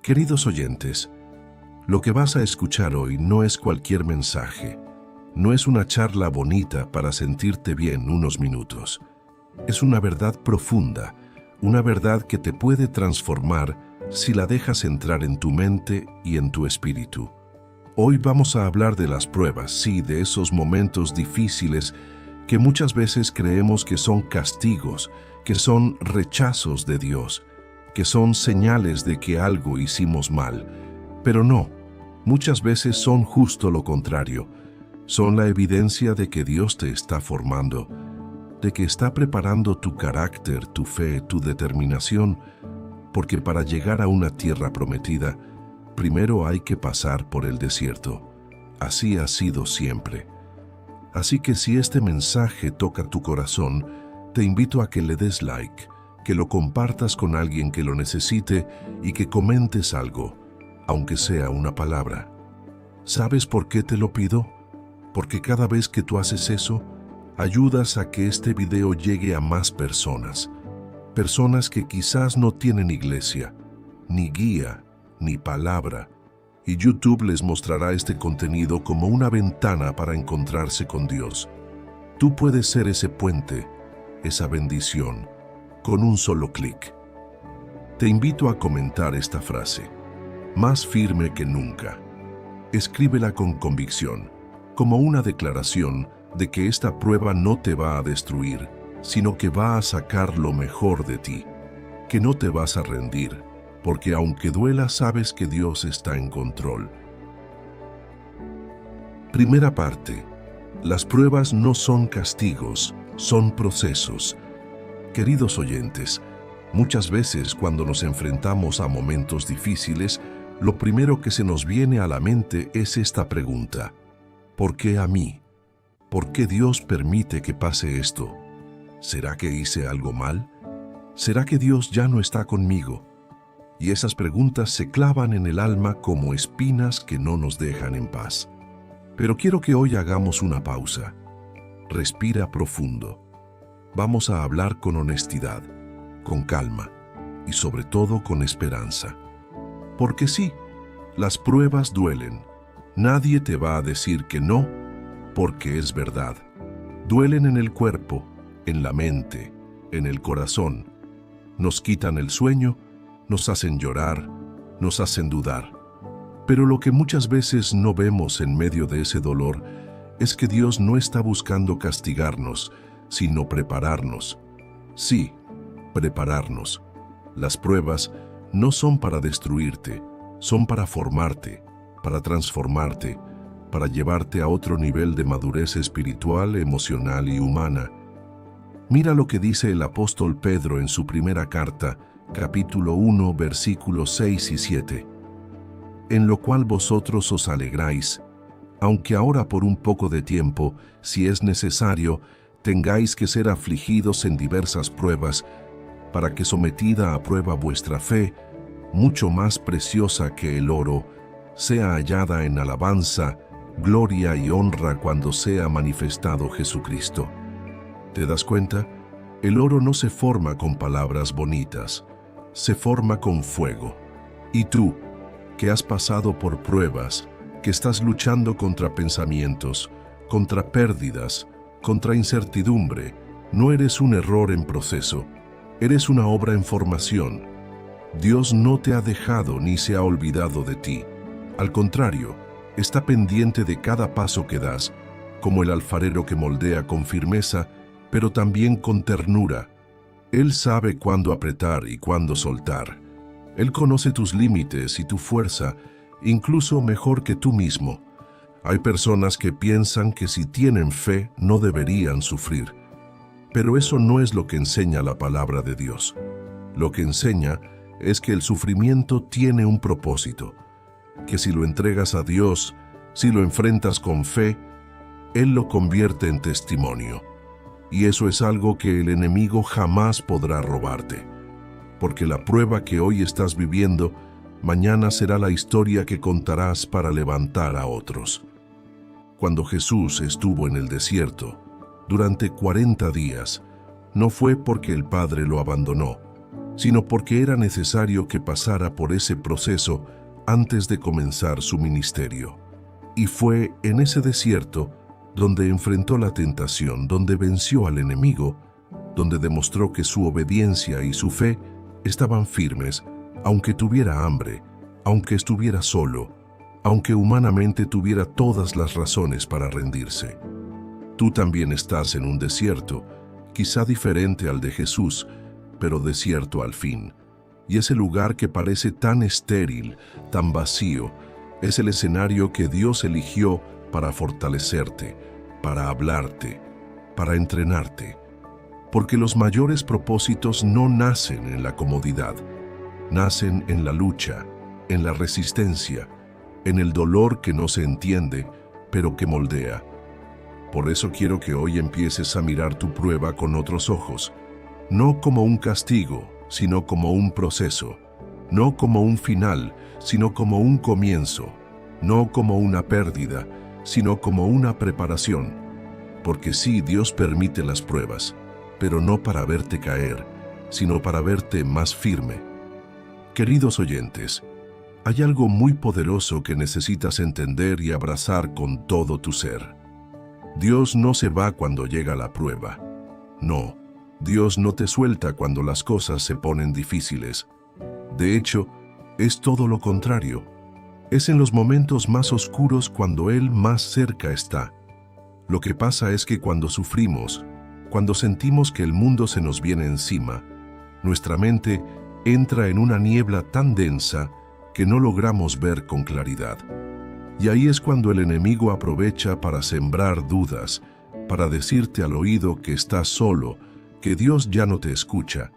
Queridos oyentes, lo que vas a escuchar hoy no es cualquier mensaje, no es una charla bonita para sentirte bien unos minutos. Es una verdad profunda, una verdad que te puede transformar si la dejas entrar en tu mente y en tu espíritu. Hoy vamos a hablar de las pruebas, sí, de esos momentos difíciles que muchas veces creemos que son castigos, que son rechazos de Dios, que son señales de que algo hicimos mal. Pero no, muchas veces son justo lo contrario. Son la evidencia de que Dios te está formando, de que está preparando tu carácter, tu fe, tu determinación, porque para llegar a una tierra prometida, primero hay que pasar por el desierto. Así ha sido siempre. Así que si este mensaje toca tu corazón, te invito a que le des like, que lo compartas con alguien que lo necesite y que comentes algo, aunque sea una palabra. ¿Sabes por qué te lo pido? Porque cada vez que tú haces eso, ayudas a que este video llegue a más personas. Personas que quizás no tienen iglesia, ni guía, ni palabra. Y YouTube les mostrará este contenido como una ventana para encontrarse con Dios. Tú puedes ser ese puente, esa bendición, con un solo clic. Te invito a comentar esta frase, más firme que nunca. Escríbela con convicción, como una declaración de que esta prueba no te va a destruir, sino que va a sacar lo mejor de ti, que no te vas a rendir, porque aunque duela sabes que Dios está en control. Primera parte. Las pruebas no son castigos, son procesos. Queridos oyentes, muchas veces cuando nos enfrentamos a momentos difíciles, lo primero que se nos viene a la mente es esta pregunta: ¿por qué a mí? ¿Por qué Dios permite que pase esto? ¿Será que hice algo mal? ¿Será que Dios ya no está conmigo? Y esas preguntas se clavan en el alma como espinas que no nos dejan en paz. Pero quiero que hoy hagamos una pausa. Respira profundo. Vamos a hablar con honestidad, con calma y sobre todo con esperanza. Porque sí, las pruebas duelen. Nadie te va a decir que no, porque es verdad. Duelen en el cuerpo, en la mente, en el corazón. Nos quitan el sueño, nos hacen llorar, nos hacen dudar. Pero lo que muchas veces no vemos en medio de ese dolor es que Dios no está buscando castigarnos, sino prepararnos. Sí, prepararnos. Las pruebas no son para destruirte, son para formarte, para transformarte, para llevarte a otro nivel de madurez espiritual, emocional y humana. Mira lo que dice el apóstol Pedro en su primera carta, capítulo 1, versículos 6 y 7. En lo cual vosotros os alegráis, aunque ahora por un poco de tiempo, si es necesario, tengáis que ser afligidos en diversas pruebas, para que sometida a prueba vuestra fe, mucho más preciosa que el oro, sea hallada en alabanza, gloria y honra cuando sea manifestado Jesucristo. ¿Te das cuenta? El oro no se forma con palabras bonitas, se forma con fuego. Y tú, que has pasado por pruebas, que estás luchando contra pensamientos, contra pérdidas, contra incertidumbre, no eres un error en proceso, eres una obra en formación. Dios no te ha dejado ni se ha olvidado de ti. Al contrario, está pendiente de cada paso que das, como el alfarero que moldea con firmeza, pero también con ternura. Él sabe cuándo apretar y cuándo soltar. Él conoce tus límites y tu fuerza, incluso mejor que tú mismo. Hay personas que piensan que si tienen fe no deberían sufrir. Pero eso no es lo que enseña la palabra de Dios. Lo que enseña es que el sufrimiento tiene un propósito, que si lo entregas a Dios, si lo enfrentas con fe, Él lo convierte en testimonio. Y eso es algo que el enemigo jamás podrá robarte. Porque la prueba que hoy estás viviendo, mañana será la historia que contarás para levantar a otros. Cuando Jesús estuvo en el desierto, durante 40 días, no fue porque el Padre lo abandonó, sino porque era necesario que pasara por ese proceso antes de comenzar su ministerio. Y fue en ese desierto donde enfrentó la tentación, donde venció al enemigo, donde demostró que su obediencia y su fe estaban firmes, aunque tuviera hambre, aunque estuviera solo, aunque humanamente tuviera todas las razones para rendirse. Tú también estás en un desierto, quizá diferente al de Jesús, pero desierto al fin. Y ese lugar que parece tan estéril, tan vacío, es el escenario que Dios eligió para fortalecerte, para hablarte, para entrenarte. Porque los mayores propósitos no nacen en la comodidad, nacen en la lucha, en la resistencia, en el dolor que no se entiende, pero que moldea. Por eso quiero que hoy empieces a mirar tu prueba con otros ojos, no como un castigo, sino como un proceso, no como un final, sino como un comienzo, no como una pérdida, sino como una preparación. Porque sí, Dios permite las pruebas, pero no para verte caer, sino para verte más firme. Queridos oyentes, hay algo muy poderoso que necesitas entender y abrazar con todo tu ser. Dios no se va cuando llega la prueba. No, Dios no te suelta cuando las cosas se ponen difíciles. De hecho, es todo lo contrario. Es en los momentos más oscuros cuando Él más cerca está. Lo que pasa es que cuando sufrimos, cuando sentimos que el mundo se nos viene encima, nuestra mente entra en una niebla tan densa que no logramos ver con claridad. Y ahí es cuando el enemigo aprovecha para sembrar dudas, para decirte al oído que estás solo, que Dios ya no te escucha,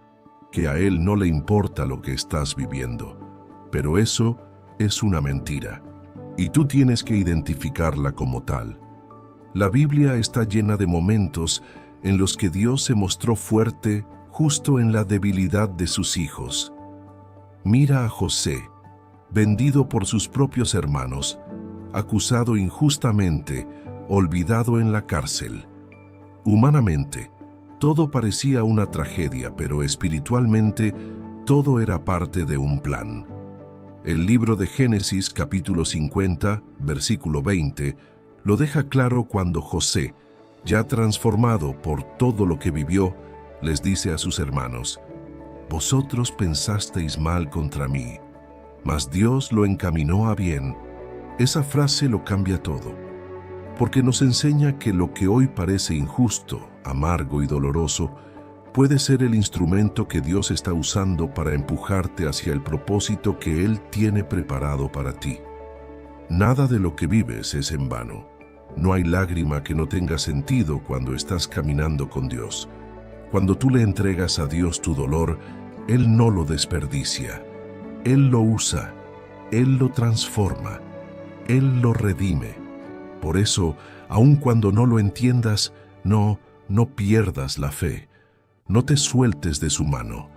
que a Él no le importa lo que estás viviendo. Pero eso es una mentira, y tú tienes que identificarla como tal. La Biblia está llena de momentos en los que Dios se mostró fuerte justo en la debilidad de sus hijos. Mira a José, vendido por sus propios hermanos, acusado injustamente, olvidado en la cárcel. Humanamente, todo parecía una tragedia, pero espiritualmente, todo era parte de un plan. El libro de Génesis, capítulo 50, versículo 20, lo deja claro cuando José, ya transformado por todo lo que vivió, les dice a sus hermanos: «Vosotros pensasteis mal contra mí, mas Dios lo encaminó a bien». Esa frase lo cambia todo, porque nos enseña que lo que hoy parece injusto, amargo y doloroso, puede ser el instrumento que Dios está usando para empujarte hacia el propósito que Él tiene preparado para ti. Nada de lo que vives es en vano. No hay lágrima que no tenga sentido cuando estás caminando con Dios. Cuando tú le entregas a Dios tu dolor, Él no lo desperdicia. Él lo usa, Él lo transforma, Él lo redime. Por eso, aun cuando no lo entiendas, no pierdas la fe. No te sueltes de su mano.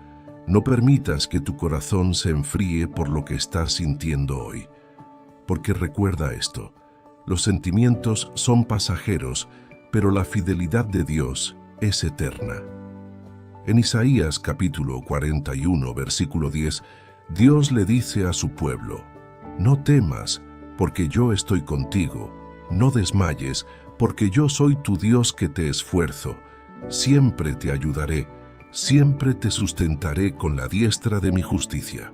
No permitas que tu corazón se enfríe por lo que estás sintiendo hoy. Porque recuerda esto, los sentimientos son pasajeros, pero la fidelidad de Dios es eterna. En Isaías capítulo 41, versículo 10, Dios le dice a su pueblo: «No temas, porque yo estoy contigo. No desmayes, porque yo soy tu Dios que te esfuerzo. Siempre te ayudaré, siempre te sustentaré con la diestra de mi justicia».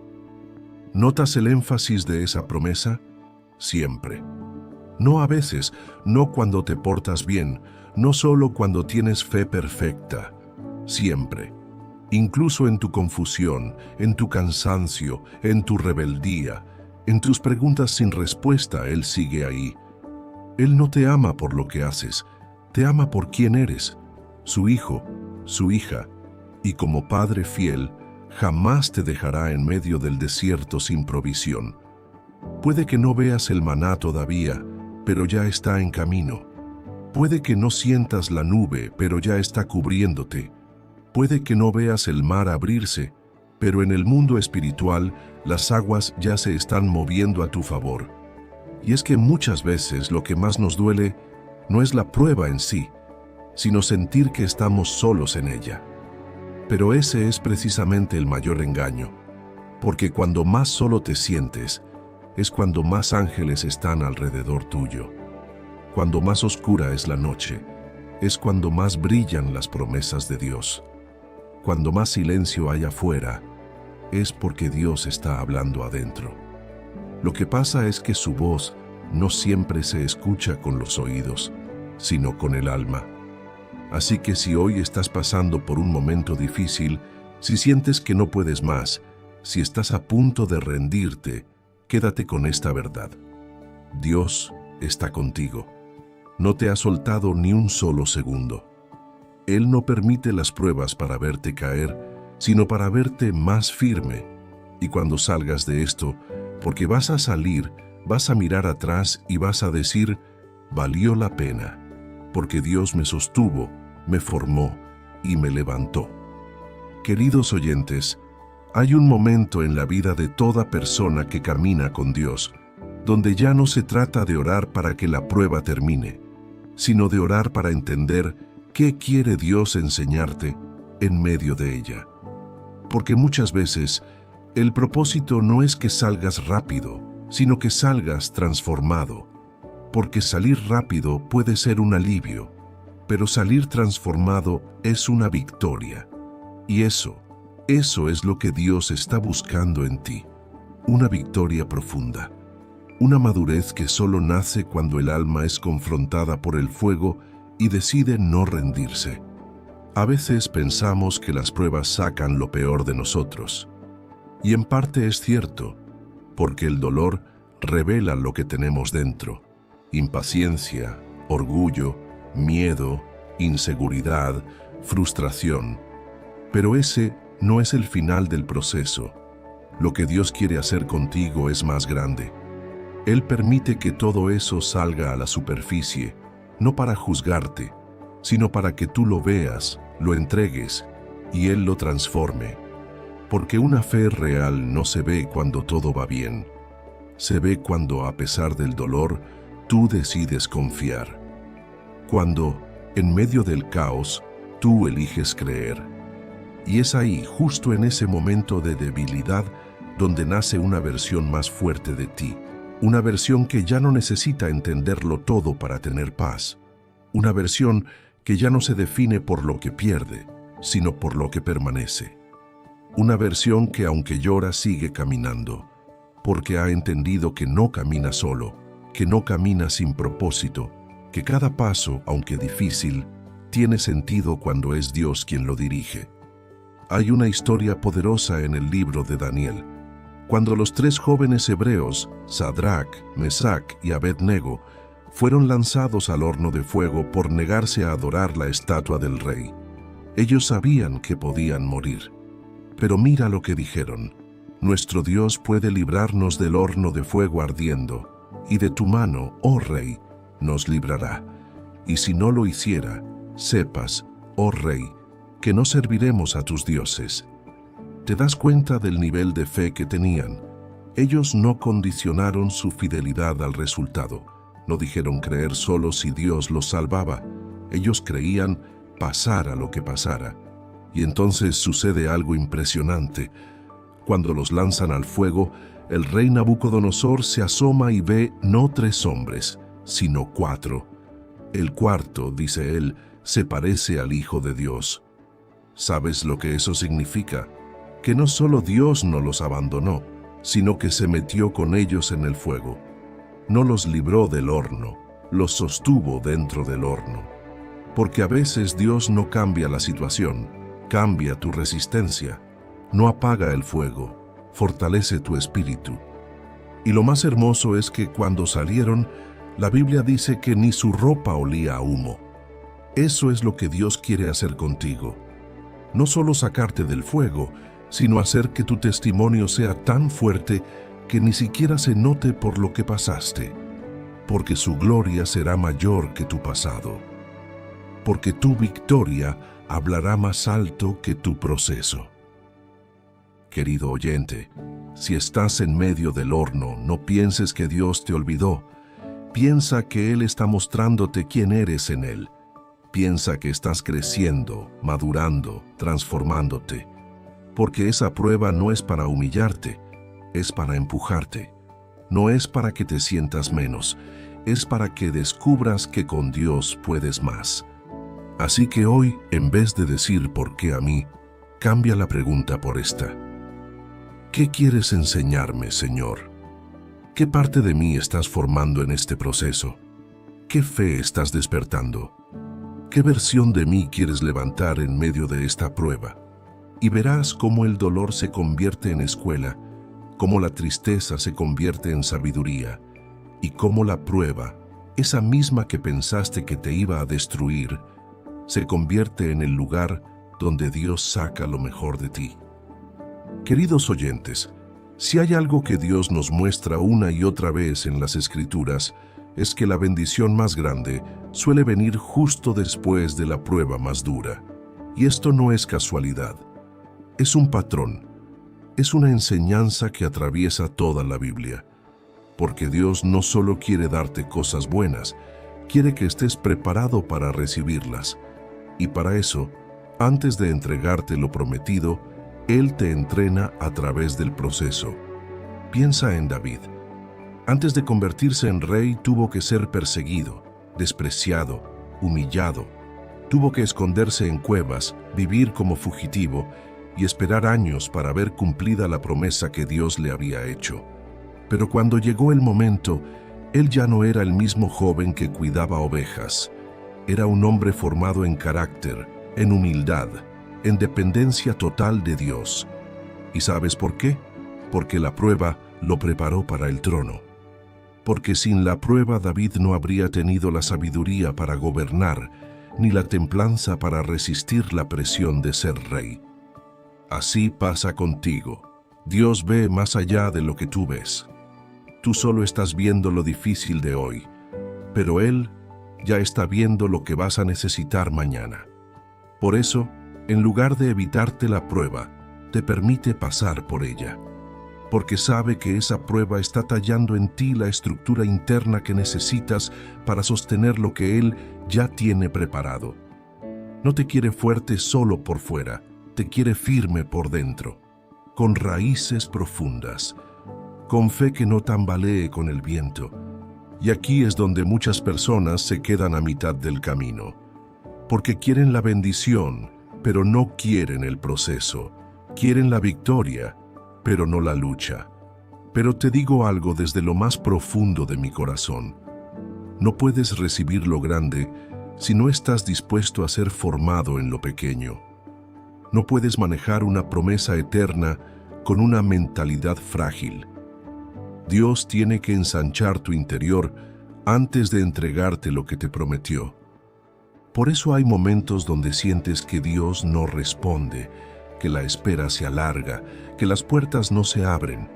¿Notas el énfasis de esa promesa? Siempre. No a veces, no cuando te portas bien, no solo cuando tienes fe perfecta. Siempre. Incluso en tu confusión, en tu cansancio, en tu rebeldía, en tus preguntas sin respuesta, Él sigue ahí. Él no te ama por lo que haces, te ama por quién eres, su hijo, su hija, y como Padre fiel, jamás te dejará en medio del desierto sin provisión. Puede que no veas el maná todavía, pero ya está en camino. Puede que no sientas la nube, pero ya está cubriéndote. Puede que no veas el mar abrirse, pero en el mundo espiritual las aguas ya se están moviendo a tu favor. Y es que muchas veces lo que más nos duele no es la prueba en sí, sino sentir que estamos solos en ella. Pero ese es precisamente el mayor engaño, porque cuando más solo te sientes, es cuando más ángeles están alrededor tuyo. Cuando más oscura es la noche, es cuando más brillan las promesas de Dios. Cuando más silencio hay afuera, es porque Dios está hablando adentro. Lo que pasa es que su voz no siempre se escucha con los oídos, sino con el alma. Así que si hoy estás pasando por un momento difícil, si sientes que no puedes más, si estás a punto de rendirte, quédate con esta verdad. Dios está contigo. No te ha soltado ni un solo segundo. Él no permite las pruebas para verte caer, sino para verte más firme. Y cuando salgas de esto, porque vas a salir, vas a mirar atrás y vas a decir, valió la pena, porque Dios me sostuvo, me formó y me levantó. Queridos oyentes, hay un momento en la vida de toda persona que camina con Dios, donde ya no se trata de orar para que la prueba termine, sino de orar para entender qué quiere Dios enseñarte en medio de ella. Porque muchas veces el propósito no es que salgas rápido, sino que salgas transformado. Porque salir rápido puede ser un alivio, pero salir transformado es una victoria. Y eso es lo que Dios está buscando en ti. Una victoria profunda. Una madurez que solo nace cuando el alma es confrontada por el fuego y decide no rendirse. A veces pensamos que las pruebas sacan lo peor de nosotros. Y en parte es cierto, porque el dolor revela lo que tenemos dentro. Impaciencia, orgullo, miedo, inseguridad, frustración. Pero ese no es el final del proceso. Lo que Dios quiere hacer contigo es más grande. Él permite que todo eso salga a la superficie, no para juzgarte, sino para que tú lo veas, lo entregues y Él lo transforme. Porque una fe real no se ve cuando todo va bien. Se ve cuando, a pesar del dolor, tú decides confiar. Cuando, en medio del caos, tú eliges creer. Y es ahí, justo en ese momento de debilidad, donde nace una versión más fuerte de ti. Una versión que ya no necesita entenderlo todo para tener paz. Una versión que ya no se define por lo que pierde, sino por lo que permanece. Una versión que, aunque llora, sigue caminando, porque ha entendido que no camina solo, que no camina sin propósito, que cada paso, aunque difícil, tiene sentido cuando es Dios quien lo dirige. Hay una historia poderosa en el libro de Daniel. Cuando los 3 jóvenes hebreos, Sadrach, Mesach y Abed-nego, fueron lanzados al horno de fuego por negarse a adorar la estatua del rey. Ellos sabían que podían morir. Pero mira lo que dijeron: nuestro Dios puede librarnos del horno de fuego ardiendo, y de tu mano, oh rey, nos librará. Y si no lo hiciera, sepas, oh rey, que no serviremos a tus dioses. ¿Te das cuenta del nivel de fe que tenían? Ellos no condicionaron su fidelidad al resultado. No dijeron creer solo si Dios los salvaba. Ellos creían pasara lo que pasara. Y entonces sucede algo impresionante. Cuando los lanzan al fuego, el rey Nabucodonosor se asoma y ve no 3 hombres, sino 4. El cuarto, dice él, se parece al Hijo de Dios. ¿Sabes lo que eso significa? Que no solo Dios no los abandonó, sino que se metió con ellos en el fuego. No los libró del horno, los sostuvo dentro del horno. Porque a veces Dios no cambia la situación, cambia tu resistencia. No apaga el fuego, fortalece tu espíritu. Y lo más hermoso es que cuando salieron, la Biblia dice que ni su ropa olía a humo. Eso es lo que Dios quiere hacer contigo. No solo sacarte del fuego, sino hacer que tu testimonio sea tan fuerte que ni siquiera se note por lo que pasaste, porque su gloria será mayor que tu pasado, porque tu victoria hablará más alto que tu proceso. Querido oyente, si estás en medio del horno, no pienses que Dios te olvidó. Piensa que Él está mostrándote quién eres en Él. Piensa que estás creciendo, madurando, transformándote, porque esa prueba no es para humillarte, es para empujarte. No es para que te sientas menos, es para que descubras que con Dios puedes más. Así que hoy, en vez de decir ¿por qué a mí?, cambia la pregunta por esta. ¿Qué quieres enseñarme, Señor? ¿Qué parte de mí estás formando en este proceso? ¿Qué fe estás despertando? ¿Qué versión de mí quieres levantar en medio de esta prueba? Y verás cómo el dolor se convierte en escuela, cómo la tristeza se convierte en sabiduría, y cómo la prueba, esa misma que pensaste que te iba a destruir, se convierte en el lugar donde Dios saca lo mejor de ti. Queridos oyentes, si hay algo que Dios nos muestra una y otra vez en las Escrituras, es que la bendición más grande suele venir justo después de la prueba más dura. Y esto no es casualidad, es un patrón, es una enseñanza que atraviesa toda la Biblia. Porque Dios no solo quiere darte cosas buenas, quiere que estés preparado para recibirlas. Y para eso, antes de entregarte lo prometido, Él te entrena a través del proceso. Piensa en David. Antes de convertirse en rey, tuvo que ser perseguido, despreciado, humillado. Tuvo que esconderse en cuevas, vivir como fugitivo y esperar años para ver cumplida la promesa que Dios le había hecho. Pero cuando llegó el momento, él ya no era el mismo joven que cuidaba ovejas. Era un hombre formado en carácter, en humildad, en dependencia total de Dios. ¿Y sabes por qué? Porque la prueba lo preparó para el trono. Porque sin la prueba David no habría tenido la sabiduría para gobernar, ni la templanza para resistir la presión de ser rey. Así pasa contigo. Dios ve más allá de lo que tú ves. Tú solo estás viendo lo difícil de hoy, pero Él ya está viendo lo que vas a necesitar mañana. Por eso, en lugar de evitarte la prueba, te permite pasar por ella, porque sabe que esa prueba está tallando en ti la estructura interna que necesitas para sostener lo que Él ya tiene preparado. No te quiere fuerte solo por fuera, te quiere firme por dentro, con raíces profundas, con fe que no tambalee con el viento. Y aquí es donde muchas personas se quedan a mitad del camino, porque quieren la bendición, pero no quieren el proceso. Quieren la victoria, pero no la lucha. Pero te digo algo desde lo más profundo de mi corazón. No puedes recibir lo grande si no estás dispuesto a ser formado en lo pequeño. No puedes manejar una promesa eterna con una mentalidad frágil. Dios tiene que ensanchar tu interior antes de entregarte lo que te prometió. Por eso hay momentos donde sientes que Dios no responde, que la espera se alarga, que las puertas no se abren,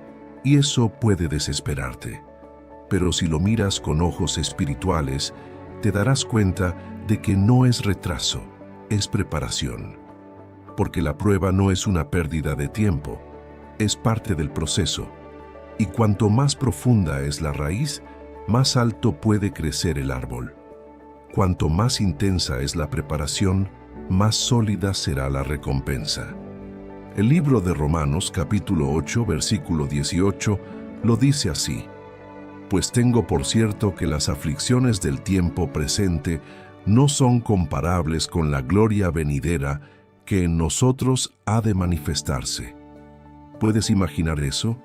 y eso puede desesperarte. Pero si lo miras con ojos espirituales, te darás cuenta de que no es retraso, es preparación. Porque la prueba no es una pérdida de tiempo, es parte del proceso. Y cuanto más profunda es la raíz, más alto puede crecer el árbol. Cuanto más intensa es la preparación, más sólida será la recompensa. El libro de Romanos, capítulo 8, versículo 18, lo dice así: Pues tengo por cierto que las aflicciones del tiempo presente no son comparables con la gloria venidera que en nosotros ha de manifestarse. ¿Puedes imaginar eso?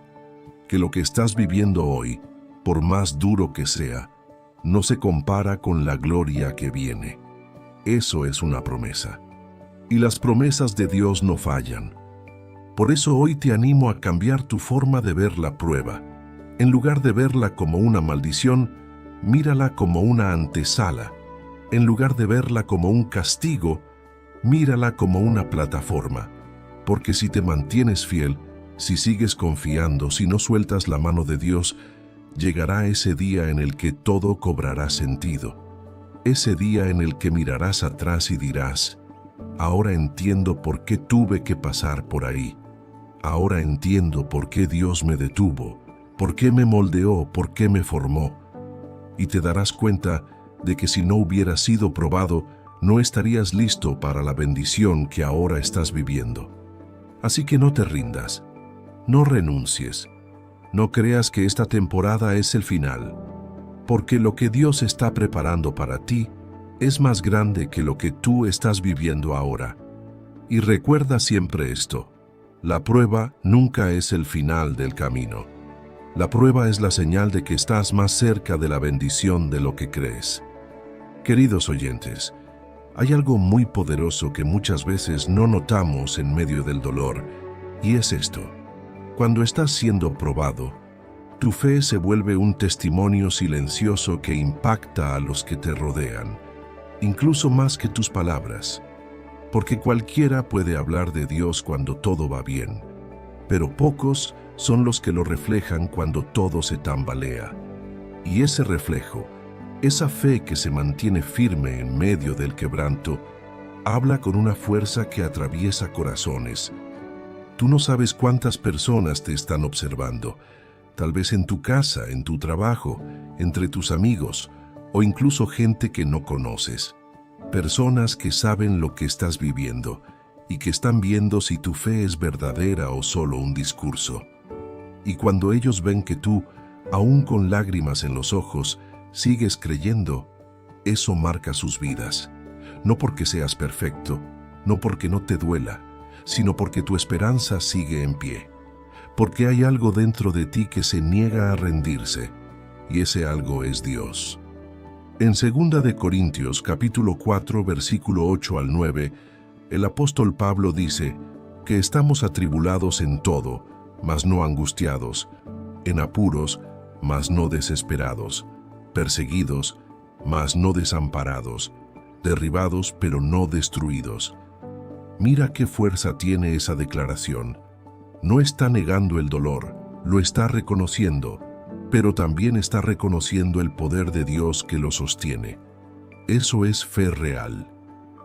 Que lo que estás viviendo hoy, por más duro que sea, no se compara con la gloria que viene. Eso es una promesa. Y las promesas de Dios no fallan. Por eso hoy te animo a cambiar tu forma de ver la prueba. En lugar de verla como una maldición, mírala como una antesala. En lugar de verla como un castigo, mírala como una plataforma. Porque si te mantienes fiel, si sigues confiando, si no sueltas la mano de Dios, llegará ese día en el que todo cobrará sentido. Ese día en el que mirarás atrás y dirás: ahora entiendo por qué tuve que pasar por ahí. Ahora entiendo por qué Dios me detuvo, por qué me moldeó, por qué me formó. Y te darás cuenta de que si no hubiera sido probado, no estarías listo para la bendición que ahora estás viviendo. Así que no te rindas, no renuncies, no creas que esta temporada es el final, porque lo que Dios está preparando para ti es más grande que lo que tú estás viviendo ahora. Y recuerda siempre esto: la prueba nunca es el final del camino. La prueba es la señal de que estás más cerca de la bendición de lo que crees. Queridos oyentes, hay algo muy poderoso que muchas veces no notamos en medio del dolor, y es esto: cuando estás siendo probado, tu fe se vuelve un testimonio silencioso que impacta a los que te rodean, incluso más que tus palabras. Porque cualquiera puede hablar de Dios cuando todo va bien, pero pocos son los que lo reflejan cuando todo se tambalea. Y ese reflejo, esa fe que se mantiene firme en medio del quebranto, habla con una fuerza que atraviesa corazones. Tú no sabes cuántas personas te están observando, tal vez en tu casa, en tu trabajo, entre tus amigos, o incluso gente que no conoces. Personas que saben lo que estás viviendo y que están viendo si tu fe es verdadera o solo un discurso. Y cuando ellos ven que tú, aún con lágrimas en los ojos, sigues creyendo, eso marca sus vidas. No porque seas perfecto, no porque no te duela, sino porque tu esperanza sigue en pie. Porque hay algo dentro de ti que se niega a rendirse, y ese algo es Dios. En 2 de Corintios capítulo 4 versículo 8 al 9, el apóstol Pablo dice que estamos atribulados en todo, mas no angustiados, en apuros, mas no desesperados, perseguidos, mas no desamparados, derribados pero no destruidos. Mira qué fuerza tiene esa declaración. No está negando el dolor, lo está reconociendo, pero también está reconociendo el poder de Dios que lo sostiene. Eso es fe real.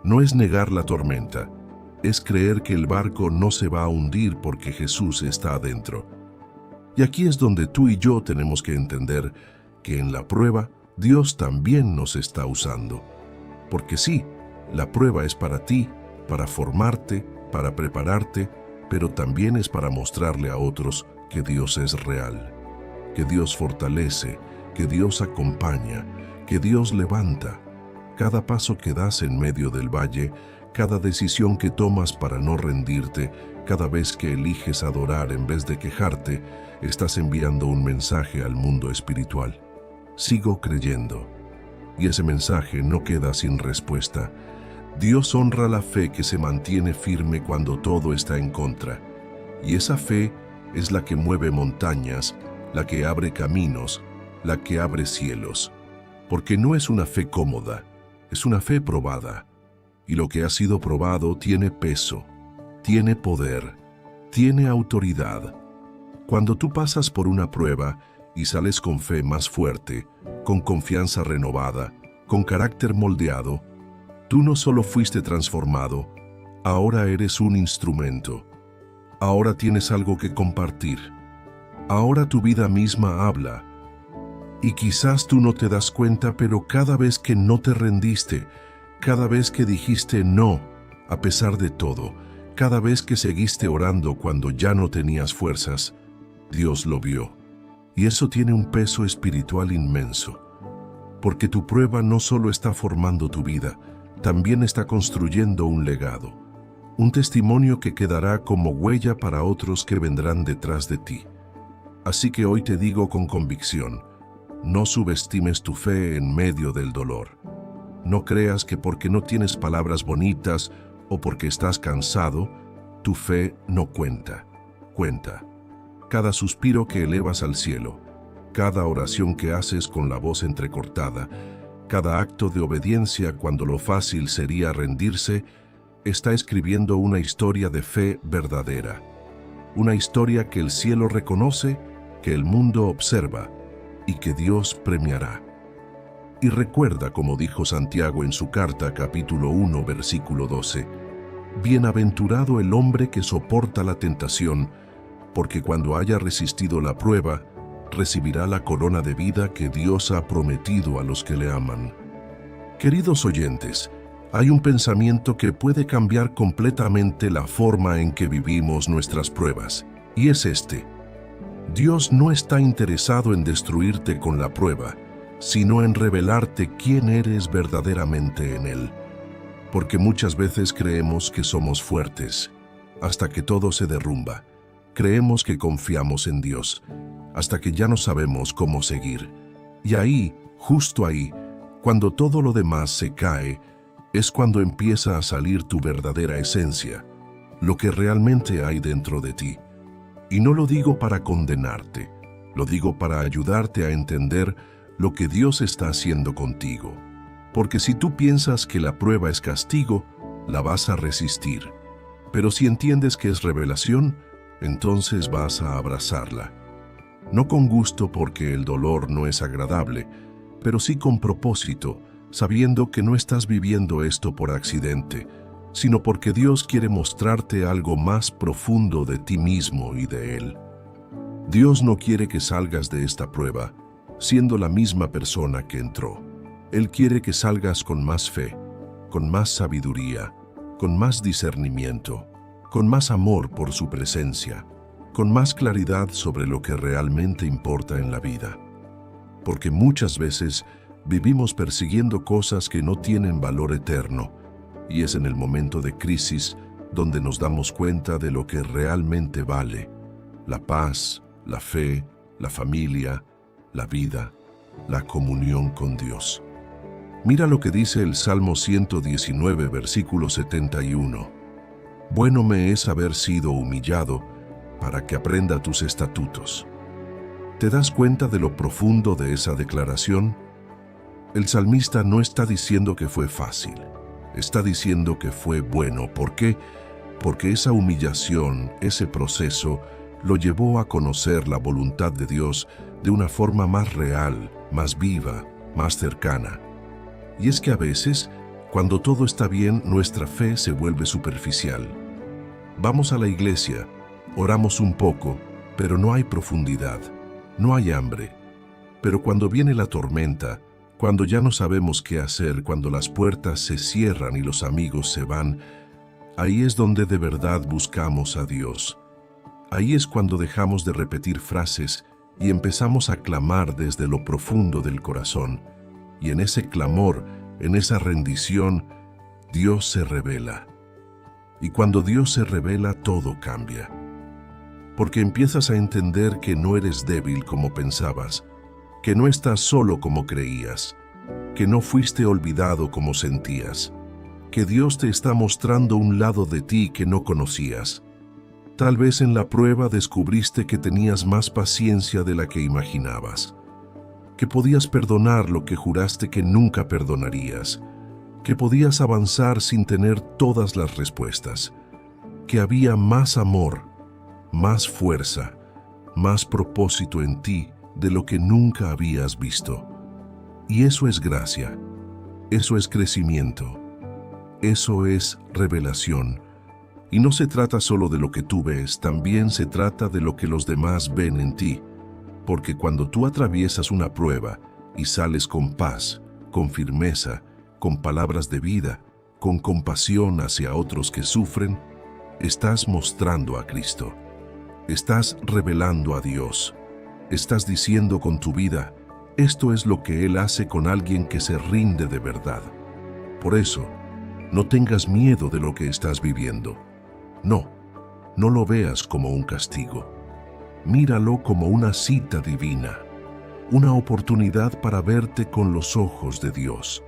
No es negar la tormenta, es creer que el barco no se va a hundir porque Jesús está adentro. Y aquí es donde tú y yo tenemos que entender que en la prueba Dios también nos está usando. Porque sí, la prueba es para ti, para formarte, para prepararte, pero también es para mostrarle a otros que Dios es real, que Dios fortalece, que Dios acompaña, que Dios levanta. Cada paso que das en medio del valle, cada decisión que tomas para no rendirte, cada vez que eliges adorar en vez de quejarte, estás enviando un mensaje al mundo espiritual. Sigo creyendo. Y ese mensaje no queda sin respuesta. Dios honra la fe que se mantiene firme cuando todo está en contra. Y esa fe es la que mueve montañas, la que abre caminos, la que abre cielos. Porque no es una fe cómoda, es una fe probada. Y lo que ha sido probado tiene peso, tiene poder, tiene autoridad. Cuando tú pasas por una prueba y sales con fe más fuerte, con confianza renovada, con carácter moldeado, tú no solo fuiste transformado, ahora eres un instrumento. Ahora tienes algo que compartir. Ahora tu vida misma habla. Y quizás tú no te das cuenta, pero cada vez que no te rendiste, cada vez que dijiste no, a pesar de todo, cada vez que seguiste orando cuando ya no tenías fuerzas, Dios lo vio. Y eso tiene un peso espiritual inmenso. Porque tu prueba no solo está formando tu vida, también está construyendo un legado. Un testimonio que quedará como huella para otros que vendrán detrás de ti. Así que hoy te digo con convicción, no subestimes tu fe en medio del dolor. No creas que porque no tienes palabras bonitas o porque estás cansado, tu fe no cuenta. Cuenta. Cada suspiro que elevas al cielo, cada oración que haces con la voz entrecortada, cada acto de obediencia cuando lo fácil sería rendirse, está escribiendo una historia de fe verdadera. Una historia que el cielo reconoce, que el mundo observa y que Dios premiará. Y recuerda, como dijo Santiago en su carta capítulo 1 versículo 12, bienaventurado el hombre que soporta la tentación, porque cuando haya resistido la prueba, recibirá la corona de vida que Dios ha prometido a los que le aman. Queridos oyentes, hay un pensamiento que puede cambiar completamente la forma en que vivimos nuestras pruebas, y es este: Dios no está interesado en destruirte con la prueba, sino en revelarte quién eres verdaderamente en Él. Porque muchas veces creemos que somos fuertes, hasta que todo se derrumba. Creemos que confiamos en Dios, hasta que ya no sabemos cómo seguir. Y ahí, justo ahí, cuando todo lo demás se cae, es cuando empieza a salir tu verdadera esencia, lo que realmente hay dentro de ti. Y no lo digo para condenarte, lo digo para ayudarte a entender lo que Dios está haciendo contigo. Porque si tú piensas que la prueba es castigo, la vas a resistir. Pero si entiendes que es revelación, entonces vas a abrazarla. No con gusto, porque el dolor no es agradable, pero sí con propósito, sabiendo que no estás viviendo esto por accidente, sino porque Dios quiere mostrarte algo más profundo de ti mismo y de Él. Dios no quiere que salgas de esta prueba siendo la misma persona que entró. Él quiere que salgas con más fe, con más sabiduría, con más discernimiento, con más amor por su presencia, con más claridad sobre lo que realmente importa en la vida. Porque muchas veces vivimos persiguiendo cosas que no tienen valor eterno, y es en el momento de crisis donde nos damos cuenta de lo que realmente vale: la paz, la fe, la familia, la vida, la comunión con Dios. Mira lo que dice el Salmo 119, versículo 71. Bueno me es haber sido humillado para que aprenda tus estatutos. ¿Te das cuenta de lo profundo de esa declaración? El salmista no está diciendo que fue fácil, está diciendo que fue bueno. ¿Por qué? Porque esa humillación, ese proceso, lo llevó a conocer la voluntad de Dios de una forma más real, más viva, más cercana. Y es que a veces, cuando todo está bien, nuestra fe se vuelve superficial. Vamos a la iglesia, oramos un poco, pero no hay profundidad, no hay hambre. Pero cuando viene la tormenta, cuando ya no sabemos qué hacer, cuando las puertas se cierran y los amigos se van, ahí es donde de verdad buscamos a Dios. Ahí es cuando dejamos de repetir frases y empezamos a clamar desde lo profundo del corazón. Y en ese clamor, en esa rendición, Dios se revela. Y cuando Dios se revela, todo cambia. Porque empiezas a entender que no eres débil como pensabas, que no estás solo como creías, que no fuiste olvidado como sentías, que Dios te está mostrando un lado de ti que no conocías. Tal vez en la prueba descubriste que tenías más paciencia de la que imaginabas, que podías perdonar lo que juraste que nunca perdonarías, que podías avanzar sin tener todas las respuestas, que había más amor, más fuerza, más propósito en ti de lo que nunca habías visto. Y eso es gracia, eso es crecimiento, eso es revelación. Y no se trata solo de lo que tú ves, también se trata de lo que los demás ven en ti. Porque cuando tú atraviesas una prueba y sales con paz, con firmeza, con palabras de vida, con compasión hacia otros que sufren, estás mostrando a Cristo. Estás revelando a Dios. Estás diciendo con tu vida: esto es lo que Él hace con alguien que se rinde de verdad. Por eso, no tengas miedo de lo que estás viviendo. No lo veas como un castigo. Míralo como una cita divina, una oportunidad para verte con los ojos de Dios,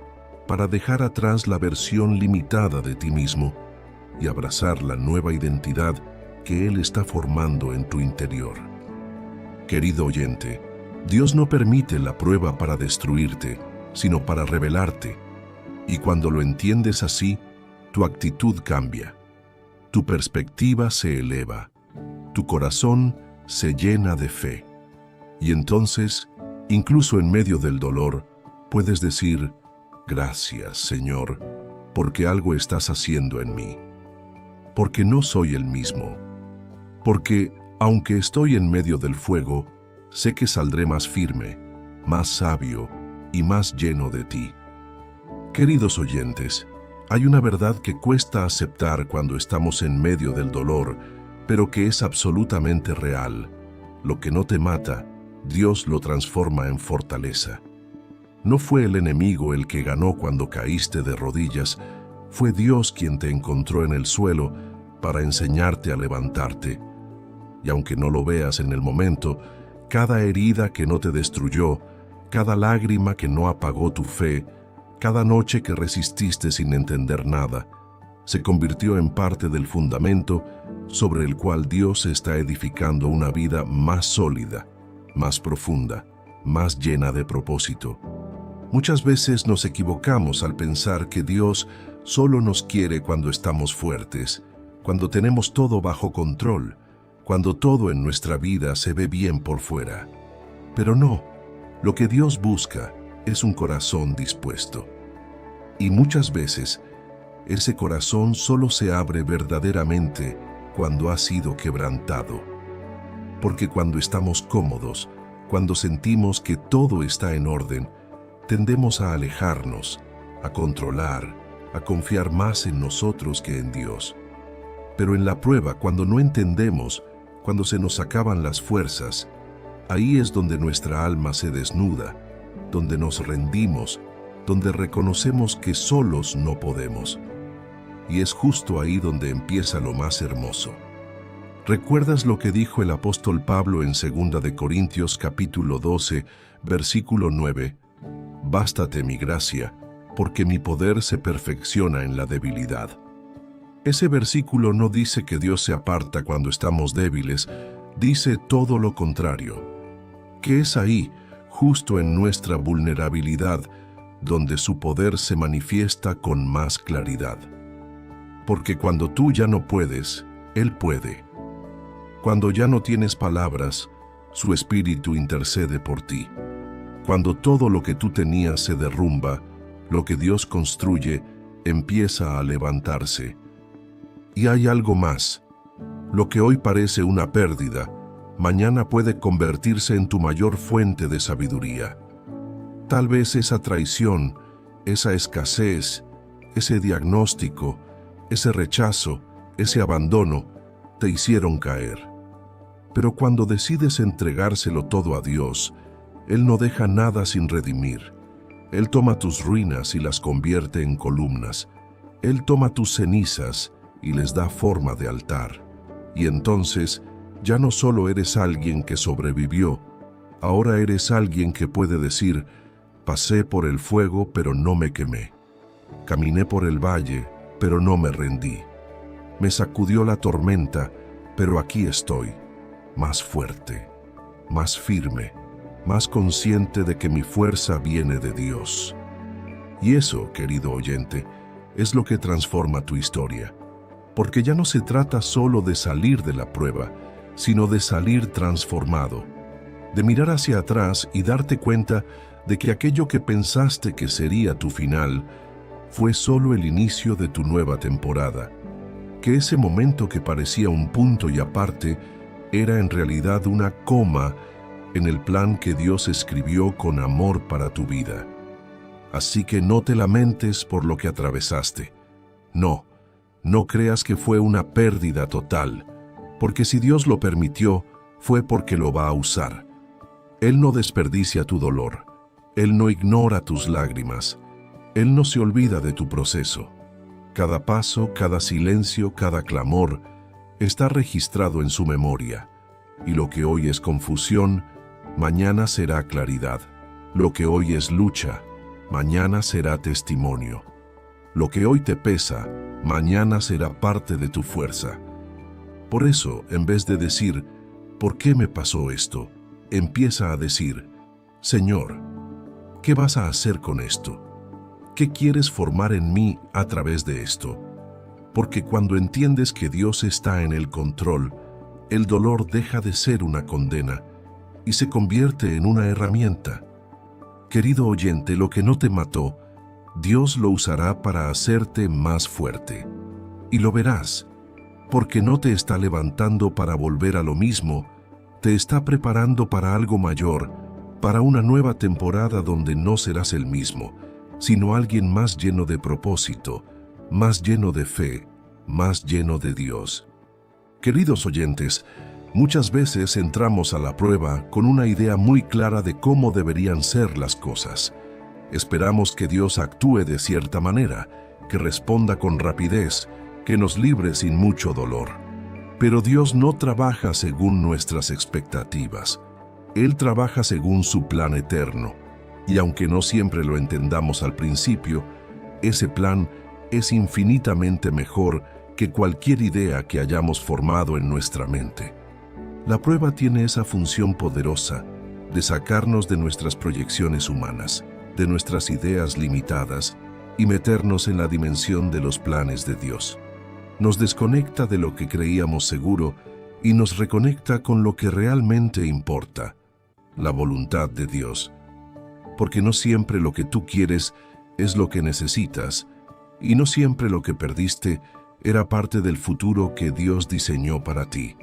para dejar atrás la versión limitada de ti mismo y abrazar la nueva identidad que Él está formando en tu interior. Querido oyente, Dios no permite la prueba para destruirte, sino para revelarte. Y cuando lo entiendes así, tu actitud cambia, tu perspectiva se eleva, tu corazón se llena de fe. Y entonces, incluso en medio del dolor, puedes decir: gracias, Señor, porque algo estás haciendo en mí. Porque no soy el mismo. Porque, aunque estoy en medio del fuego, sé que saldré más firme, más sabio y más lleno de ti. Queridos oyentes, Hay una verdad que cuesta aceptar cuando estamos en medio del dolor, pero que es absolutamente real. Lo que no te mata, Dios lo transforma en fortaleza. No fue el enemigo el que ganó cuando caíste de rodillas, fue Dios quien te encontró en el suelo para enseñarte a levantarte. Y aunque no lo veas en el momento, cada herida que no te destruyó, cada lágrima que no apagó tu fe, cada noche que resististe sin entender nada, se convirtió en parte del fundamento sobre el cual Dios está edificando una vida más sólida, más profunda, más llena de propósito. Muchas veces nos equivocamos al pensar que Dios solo nos quiere cuando estamos fuertes, cuando tenemos todo bajo control, cuando todo en nuestra vida se ve bien por fuera. Pero no, lo que Dios busca es un corazón dispuesto. Y muchas veces, ese corazón solo se abre verdaderamente cuando ha sido quebrantado. Porque cuando estamos cómodos, cuando sentimos que todo está en orden, tendemos a alejarnos, a controlar, a confiar más en nosotros que en Dios. Pero en la prueba, cuando no entendemos, cuando se nos acaban las fuerzas, ahí es donde nuestra alma se desnuda, donde nos rendimos, donde reconocemos que solos no podemos. Y es justo ahí donde empieza lo más hermoso. ¿Recuerdas lo que dijo el apóstol Pablo en 2 de Corintios capítulo 12, versículo 9? Bástate mi gracia, porque mi poder se perfecciona en la debilidad. Ese versículo no dice que Dios se aparta cuando estamos débiles, dice todo lo contrario, que es ahí, justo en nuestra vulnerabilidad, donde su poder se manifiesta con más claridad. Porque cuando tú ya no puedes, Él puede. Cuando ya no tienes palabras, su Espíritu intercede por ti. Cuando todo lo que tú tenías se derrumba, lo que Dios construye empieza a levantarse. Y hay algo más. Lo que hoy parece una pérdida, mañana puede convertirse en tu mayor fuente de sabiduría. Tal vez esa traición, esa escasez, ese diagnóstico, ese rechazo, ese abandono, te hicieron caer. Pero cuando decides entregárselo todo a Dios, Él no deja nada sin redimir. Él toma tus ruinas y las convierte en columnas. Él toma tus cenizas y les da forma de altar. Y entonces, ya no solo eres alguien que sobrevivió, ahora eres alguien que puede decir: pasé por el fuego, pero no me quemé. Caminé por el valle, pero no me rendí. Me sacudió la tormenta, pero aquí estoy, más fuerte, más firme, más consciente de que mi fuerza viene de Dios. Y eso, querido oyente, es lo que transforma tu historia. Porque ya no se trata solo de salir de la prueba, sino de salir transformado, de mirar hacia atrás y darte cuenta de que aquello que pensaste que sería tu final fue solo el inicio de tu nueva temporada, que ese momento que parecía un punto y aparte era en realidad una coma en el plan que Dios escribió con amor para tu vida. Así que no te lamentes por lo que atravesaste. No creas que fue una pérdida total, porque si Dios lo permitió, fue porque lo va a usar. Él no desperdicia tu dolor. Él no ignora tus lágrimas. Él no se olvida de tu proceso. Cada paso, cada silencio, cada clamor está registrado en su memoria. Y lo que hoy es confusión, mañana será claridad. Lo que hoy es lucha, mañana será testimonio. Lo que hoy te pesa, mañana será parte de tu fuerza. Por eso, en vez de decir, ¿por qué me pasó esto?, empieza a decir, Señor, ¿qué vas a hacer con esto? ¿Qué quieres formar en mí a través de esto? Porque cuando entiendes que Dios está en el control, el dolor deja de ser una condena y se convierte en una herramienta. Querido oyente, lo que no te mató, Dios lo usará para hacerte más fuerte. Y lo verás, porque no te está levantando para volver a lo mismo, te está preparando para algo mayor, para una nueva temporada donde no serás el mismo, sino alguien más lleno de propósito, más lleno de fe, más lleno de Dios. Queridos oyentes, muchas veces entramos a la prueba con una idea muy clara de cómo deberían ser las cosas. Esperamos que Dios actúe de cierta manera, que responda con rapidez, que nos libre sin mucho dolor. Pero Dios no trabaja según nuestras expectativas. Él trabaja según su plan eterno. Y aunque no siempre lo entendamos al principio, ese plan es infinitamente mejor que cualquier idea que hayamos formado en nuestra mente. La prueba tiene esa función poderosa de sacarnos de nuestras proyecciones humanas, de nuestras ideas limitadas y meternos en la dimensión de los planes de Dios. Nos desconecta de lo que creíamos seguro y nos reconecta con lo que realmente importa, la voluntad de Dios. Porque no siempre lo que tú quieres es lo que necesitas, y no siempre lo que perdiste era parte del futuro que Dios diseñó para ti.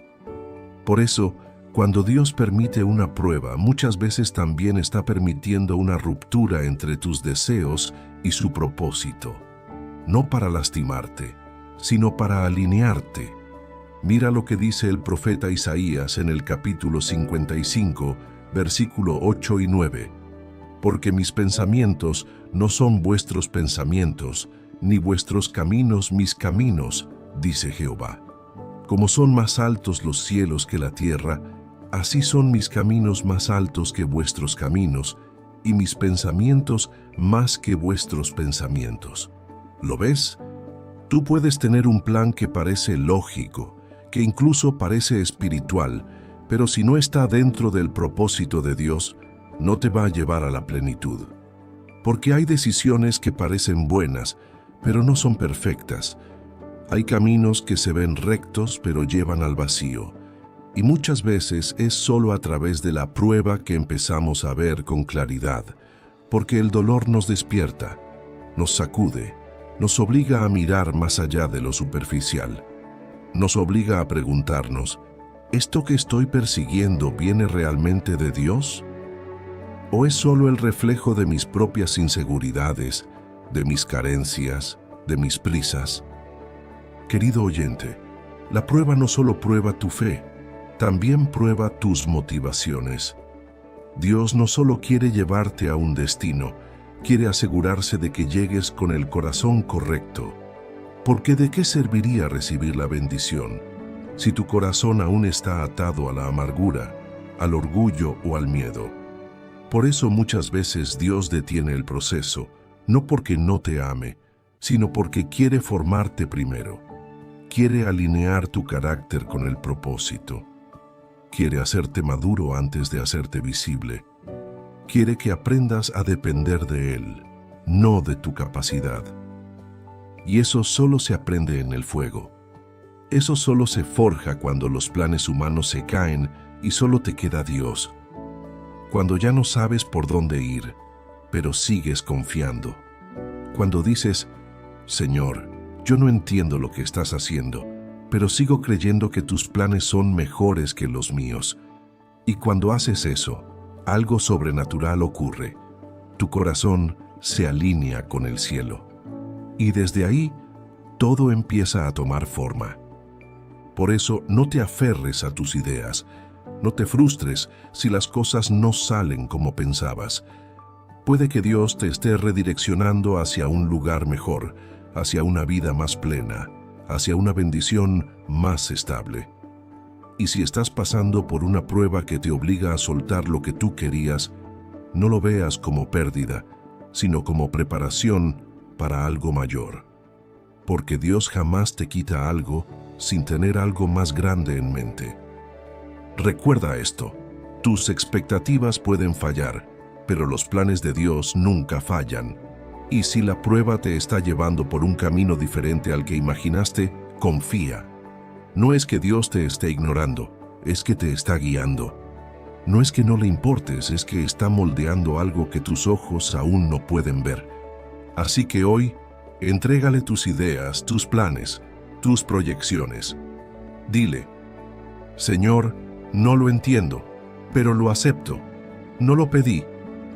Por eso, cuando Dios permite una prueba, muchas veces también está permitiendo una ruptura entre tus deseos y su propósito. No para lastimarte, sino para alinearte. Mira lo que dice el profeta Isaías en el capítulo 55, versículo 8 y 9. Porque mis pensamientos no son vuestros pensamientos, ni vuestros caminos mis caminos, dice Jehová. Como son más altos los cielos que la tierra, así son mis caminos más altos que vuestros caminos, y mis pensamientos más que vuestros pensamientos. ¿Lo ves? Tú puedes tener un plan que parece lógico, que incluso parece espiritual, pero si no está dentro del propósito de Dios, no te va a llevar a la plenitud. Porque hay decisiones que parecen buenas, pero no son perfectas. Hay caminos que se ven rectos, pero llevan al vacío. Y muchas veces es solo a través de la prueba que empezamos a ver con claridad, porque el dolor nos despierta, nos sacude, nos obliga a mirar más allá de lo superficial. Nos obliga a preguntarnos, ¿esto que estoy persiguiendo viene realmente de Dios? ¿O es solo el reflejo de mis propias inseguridades, de mis carencias, de mis prisas? Querido oyente, la prueba no solo prueba tu fe, también prueba tus motivaciones. Dios no solo quiere llevarte a un destino, quiere asegurarse de que llegues con el corazón correcto. Porque ¿de qué serviría recibir la bendición si tu corazón aún está atado a la amargura, al orgullo o al miedo? Por eso muchas veces Dios detiene el proceso, no porque no te ame, sino porque quiere formarte primero. Quiere alinear tu carácter con el propósito. Quiere hacerte maduro antes de hacerte visible. Quiere que aprendas a depender de Él, no de tu capacidad. Y eso solo se aprende en el fuego. Eso solo se forja cuando los planes humanos se caen y solo te queda Dios. Cuando ya no sabes por dónde ir, pero sigues confiando. Cuando dices, Señor, yo no entiendo lo que estás haciendo, pero sigo creyendo que tus planes son mejores que los míos. Y cuando haces eso, algo sobrenatural ocurre. Tu corazón se alinea con el cielo. Y desde ahí, todo empieza a tomar forma. Por eso, no te aferres a tus ideas. No te frustres si las cosas no salen como pensabas. Puede que Dios te esté redireccionando hacia un lugar mejor, hacia una vida más plena, hacia una bendición más estable. Y si estás pasando por una prueba que te obliga a soltar lo que tú querías, no lo veas como pérdida, sino como preparación para algo mayor. Porque Dios jamás te quita algo sin tener algo más grande en mente. Recuerda esto, tus expectativas pueden fallar, pero los planes de Dios nunca fallan. Y si la prueba te está llevando por un camino diferente al que imaginaste, confía. No es que Dios te esté ignorando, es que te está guiando. No es que no le importes, es que está moldeando algo que tus ojos aún no pueden ver. Así que hoy, entrégale tus ideas, tus planes, tus proyecciones. Dile, Señor, no lo entiendo, pero lo acepto. No lo pedí,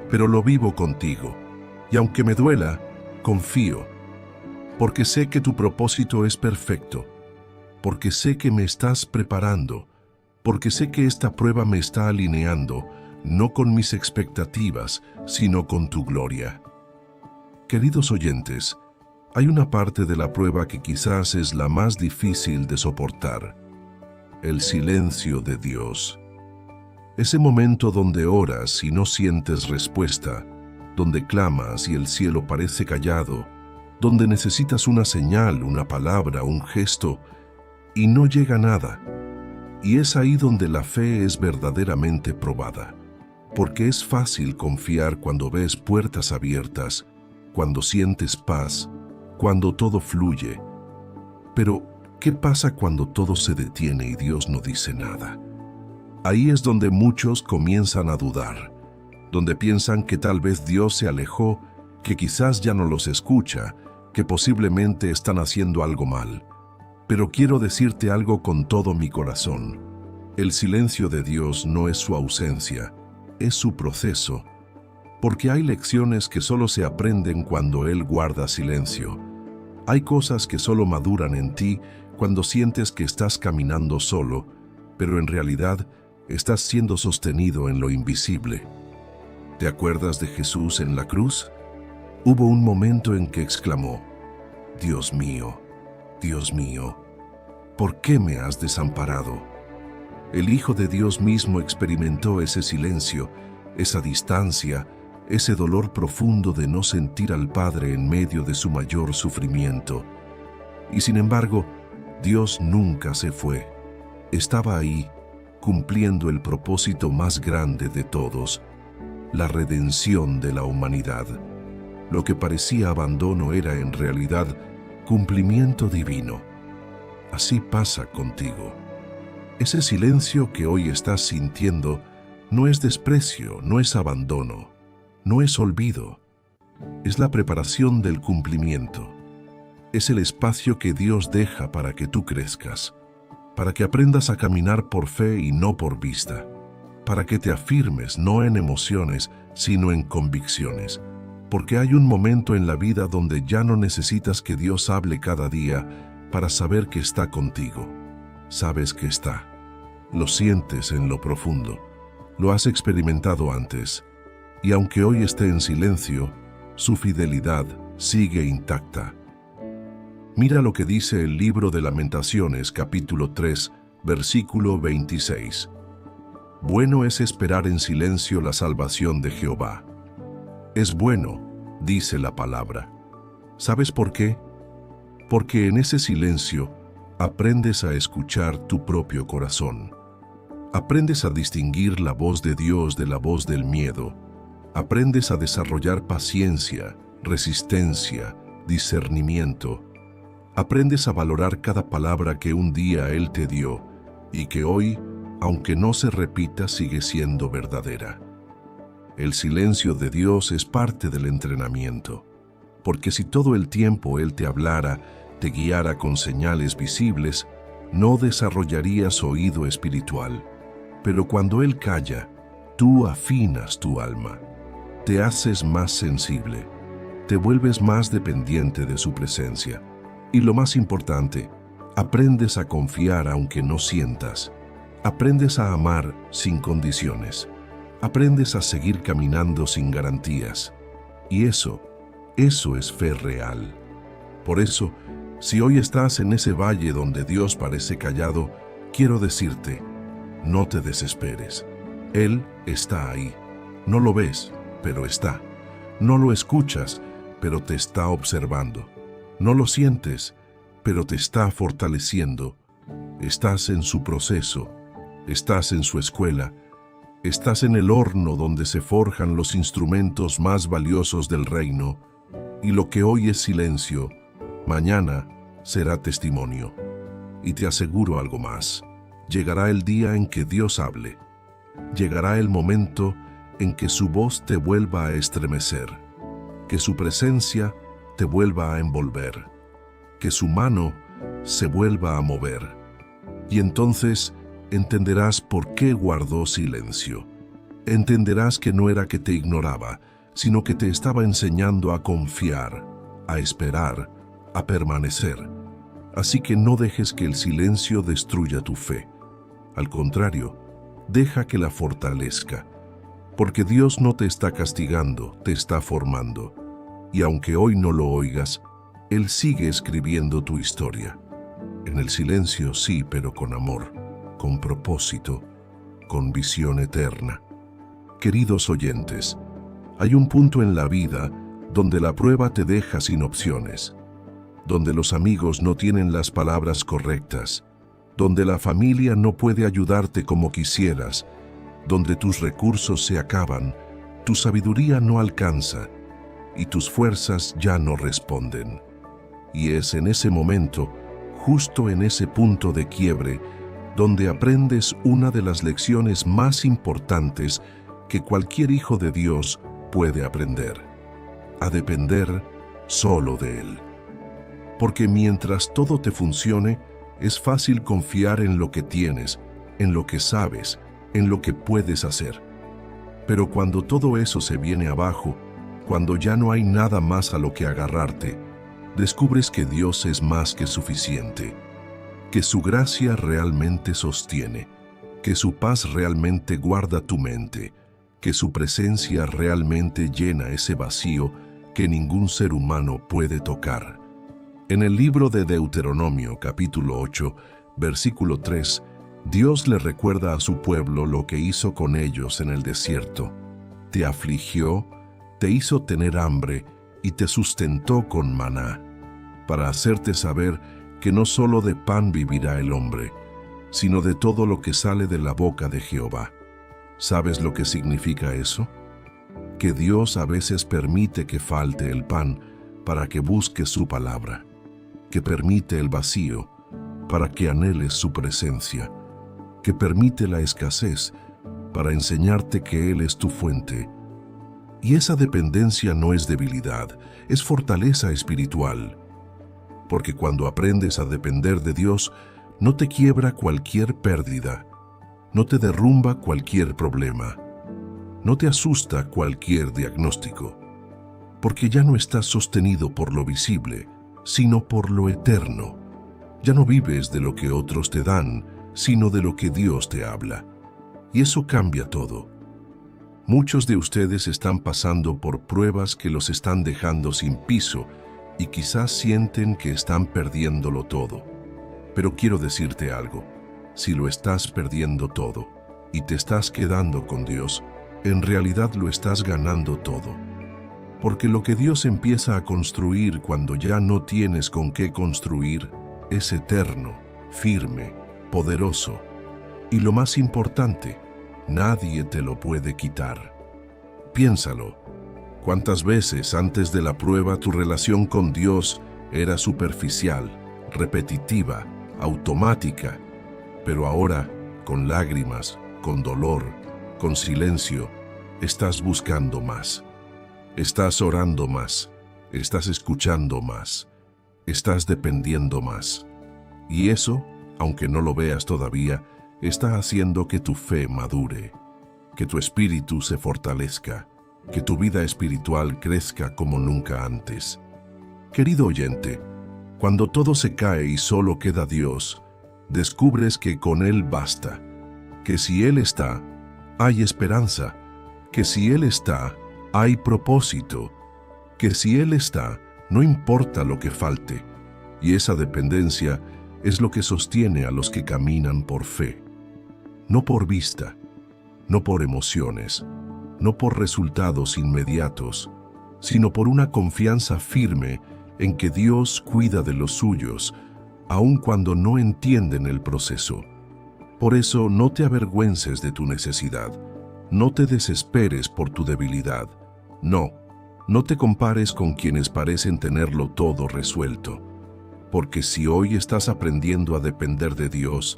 pero lo vivo contigo. Y aunque me duela, confío. porque sé que tu propósito es perfecto, porque sé que me estás preparando, porque sé que esta prueba me está alineando, no con mis expectativas, sino con tu gloria. Queridos oyentes, hay una parte de la prueba que quizás es la más difícil de soportar: el silencio de Dios. Ese momento donde oras y no sientes respuesta, donde clamas y el cielo parece callado, donde necesitas una señal, una palabra, un gesto, y no llega nada. Y es ahí donde la fe es verdaderamente probada, porque es fácil confiar cuando ves puertas abiertas, cuando sientes paz, cuando todo fluye. Pero, ¿qué pasa cuando todo se detiene y Dios no dice nada? Ahí es donde muchos comienzan a dudar, donde piensan que tal vez Dios se alejó, que quizás ya no los escucha, que posiblemente están haciendo algo mal. Pero quiero decirte algo con todo mi corazón. El silencio de Dios no es su ausencia, es su proceso, porque hay lecciones que solo se aprenden cuando Él guarda silencio. Hay cosas que solo maduran en ti cuando sientes que estás caminando solo, pero en realidad estás siendo sostenido en lo invisible. ¿Te acuerdas de Jesús en la cruz? Hubo un momento en que exclamó: Dios mío, ¿por qué me has desamparado? El Hijo de Dios mismo experimentó ese silencio, esa distancia, ese dolor profundo de no sentir al Padre en medio de su mayor sufrimiento. Y sin embargo, Dios nunca se fue. Estaba ahí, cumpliendo el propósito más grande de todos: la redención de la humanidad. Lo que parecía abandono era en realidad cumplimiento divino. Así pasa contigo. Ese silencio que hoy estás sintiendo no es desprecio, no es abandono, no es olvido. Es la preparación del cumplimiento. Es el espacio que Dios deja para que tú crezcas, para que aprendas a caminar por fe y no por vista, para que te afirmes no en emociones, sino en convicciones, porque hay un momento en la vida donde ya no necesitas que Dios hable cada día para saber que está contigo. Sabes que está. Lo sientes en lo profundo. Lo has experimentado antes. Y aunque hoy esté en silencio, su fidelidad sigue intacta. Mira lo que dice el libro de Lamentaciones, capítulo 3, versículo 26. Bueno es esperar en silencio la salvación de Jehová. Es bueno, dice la palabra. ¿Sabes por qué? Porque en ese silencio aprendes a escuchar tu propio corazón. Aprendes a distinguir la voz de Dios de la voz del miedo. Aprendes a desarrollar paciencia, resistencia, discernimiento. Aprendes a valorar cada palabra que un día Él te dio y que hoy, aunque no se repita, sigue siendo verdadera. El silencio de Dios es parte del entrenamiento, porque si todo el tiempo Él te hablara, te guiara con señales visibles, no desarrollarías oído espiritual. Pero cuando Él calla, tú afinas tu alma, te haces más sensible, te vuelves más dependiente de su presencia. Y lo más importante, aprendes a confiar aunque no sientas. Aprendes a amar sin condiciones. Aprendes a seguir caminando sin garantías. Y eso es fe real. Por eso, si hoy estás en ese valle donde Dios parece callado, quiero decirte: no te desesperes. Él está ahí. No lo ves, pero está. No lo escuchas, pero te está observando. No lo sientes, pero te está fortaleciendo. Estás en su proceso. Estás en su escuela. Estás en el horno donde se forjan los instrumentos más valiosos del reino. Y lo que hoy es silencio, mañana será testimonio. Y te aseguro algo más. Llegará el día en que Dios hable. Llegará el momento en que su voz te vuelva a estremecer, que su presencia te vuelva a envolver, que su mano se vuelva a mover. Y entonces entenderás por qué guardó silencio. Entenderás que no era que te ignoraba, sino que te estaba enseñando a confiar, a esperar, a permanecer. Así que no dejes que el silencio destruya tu fe. Al contrario, deja que la fortalezca, porque Dios no te está castigando, te está formando. Y aunque hoy no lo oigas, Él sigue escribiendo tu historia. En el silencio sí, pero con amor, con propósito, con visión eterna. Queridos oyentes, hay un punto en la vida donde la prueba te deja sin opciones, donde los amigos no tienen las palabras correctas, donde la familia no puede ayudarte como quisieras, donde tus recursos se acaban, tu sabiduría no alcanza y tus fuerzas ya no responden. Y es en ese momento, justo en ese punto de quiebre, donde aprendes una de las lecciones más importantes que cualquier hijo de Dios puede aprender: a depender solo de Él. Porque mientras todo te funcione, es fácil confiar en lo que tienes, en lo que sabes, en lo que puedes hacer. Pero cuando todo eso se viene abajo, cuando ya no hay nada más a lo que agarrarte, descubres que Dios es más que suficiente, que su gracia realmente sostiene, que su paz realmente guarda tu mente, que su presencia realmente llena ese vacío que ningún ser humano puede tocar. En el libro de Deuteronomio, capítulo 8, versículo 3, Dios le recuerda a su pueblo lo que hizo con ellos en el desierto. Te afligió, te hizo tener hambre y te sustentó con maná, para hacerte saber que no solo de pan vivirá el hombre, sino de todo lo que sale de la boca de Jehová. ¿Sabes lo que significa eso? Que Dios a veces permite que falte el pan para que busques su palabra, que permite el vacío para que anheles su presencia, que permite la escasez para enseñarte que Él es tu fuente. Y esa dependencia no es debilidad, es fortaleza espiritual. Porque cuando aprendes a depender de Dios, no te quiebra cualquier pérdida, no te derrumba cualquier problema, no te asusta cualquier diagnóstico, porque ya no estás sostenido por lo visible, sino por lo eterno. Ya no vives de lo que otros te dan, sino de lo que Dios te habla. Y eso cambia todo. Muchos de ustedes están pasando por pruebas que los están dejando sin piso y quizás sienten que están perdiéndolo todo. Pero quiero decirte algo: si lo estás perdiendo todo y te estás quedando con Dios, en realidad lo estás ganando todo. Porque lo que Dios empieza a construir cuando ya no tienes con qué construir es eterno, firme, poderoso. Y lo más importante, nadie te lo puede quitar. Piénsalo. ¿Cuántas veces antes de la prueba tu relación con Dios era superficial, repetitiva, automática? Pero ahora, con lágrimas, con dolor, con silencio, estás buscando más. Estás orando más, estás escuchando más, estás dependiendo más. Y eso, aunque no lo veas todavía, está haciendo que tu fe madure, que tu espíritu se fortalezca, que tu vida espiritual crezca como nunca antes. Querido oyente, cuando todo se cae y solo queda Dios, descubres que con Él basta, que si Él está, hay esperanza, que si Él está, hay propósito, que si Él está, no importa lo que falte, y esa dependencia es lo que sostiene a los que caminan por fe. No por vista, no por emociones, no por resultados inmediatos, sino por una confianza firme en que Dios cuida de los suyos, aun cuando no entienden el proceso. Por eso no te avergüences de tu necesidad, no te desesperes por tu debilidad. No te compares con quienes parecen tenerlo todo resuelto, porque si hoy estás aprendiendo a depender de Dios,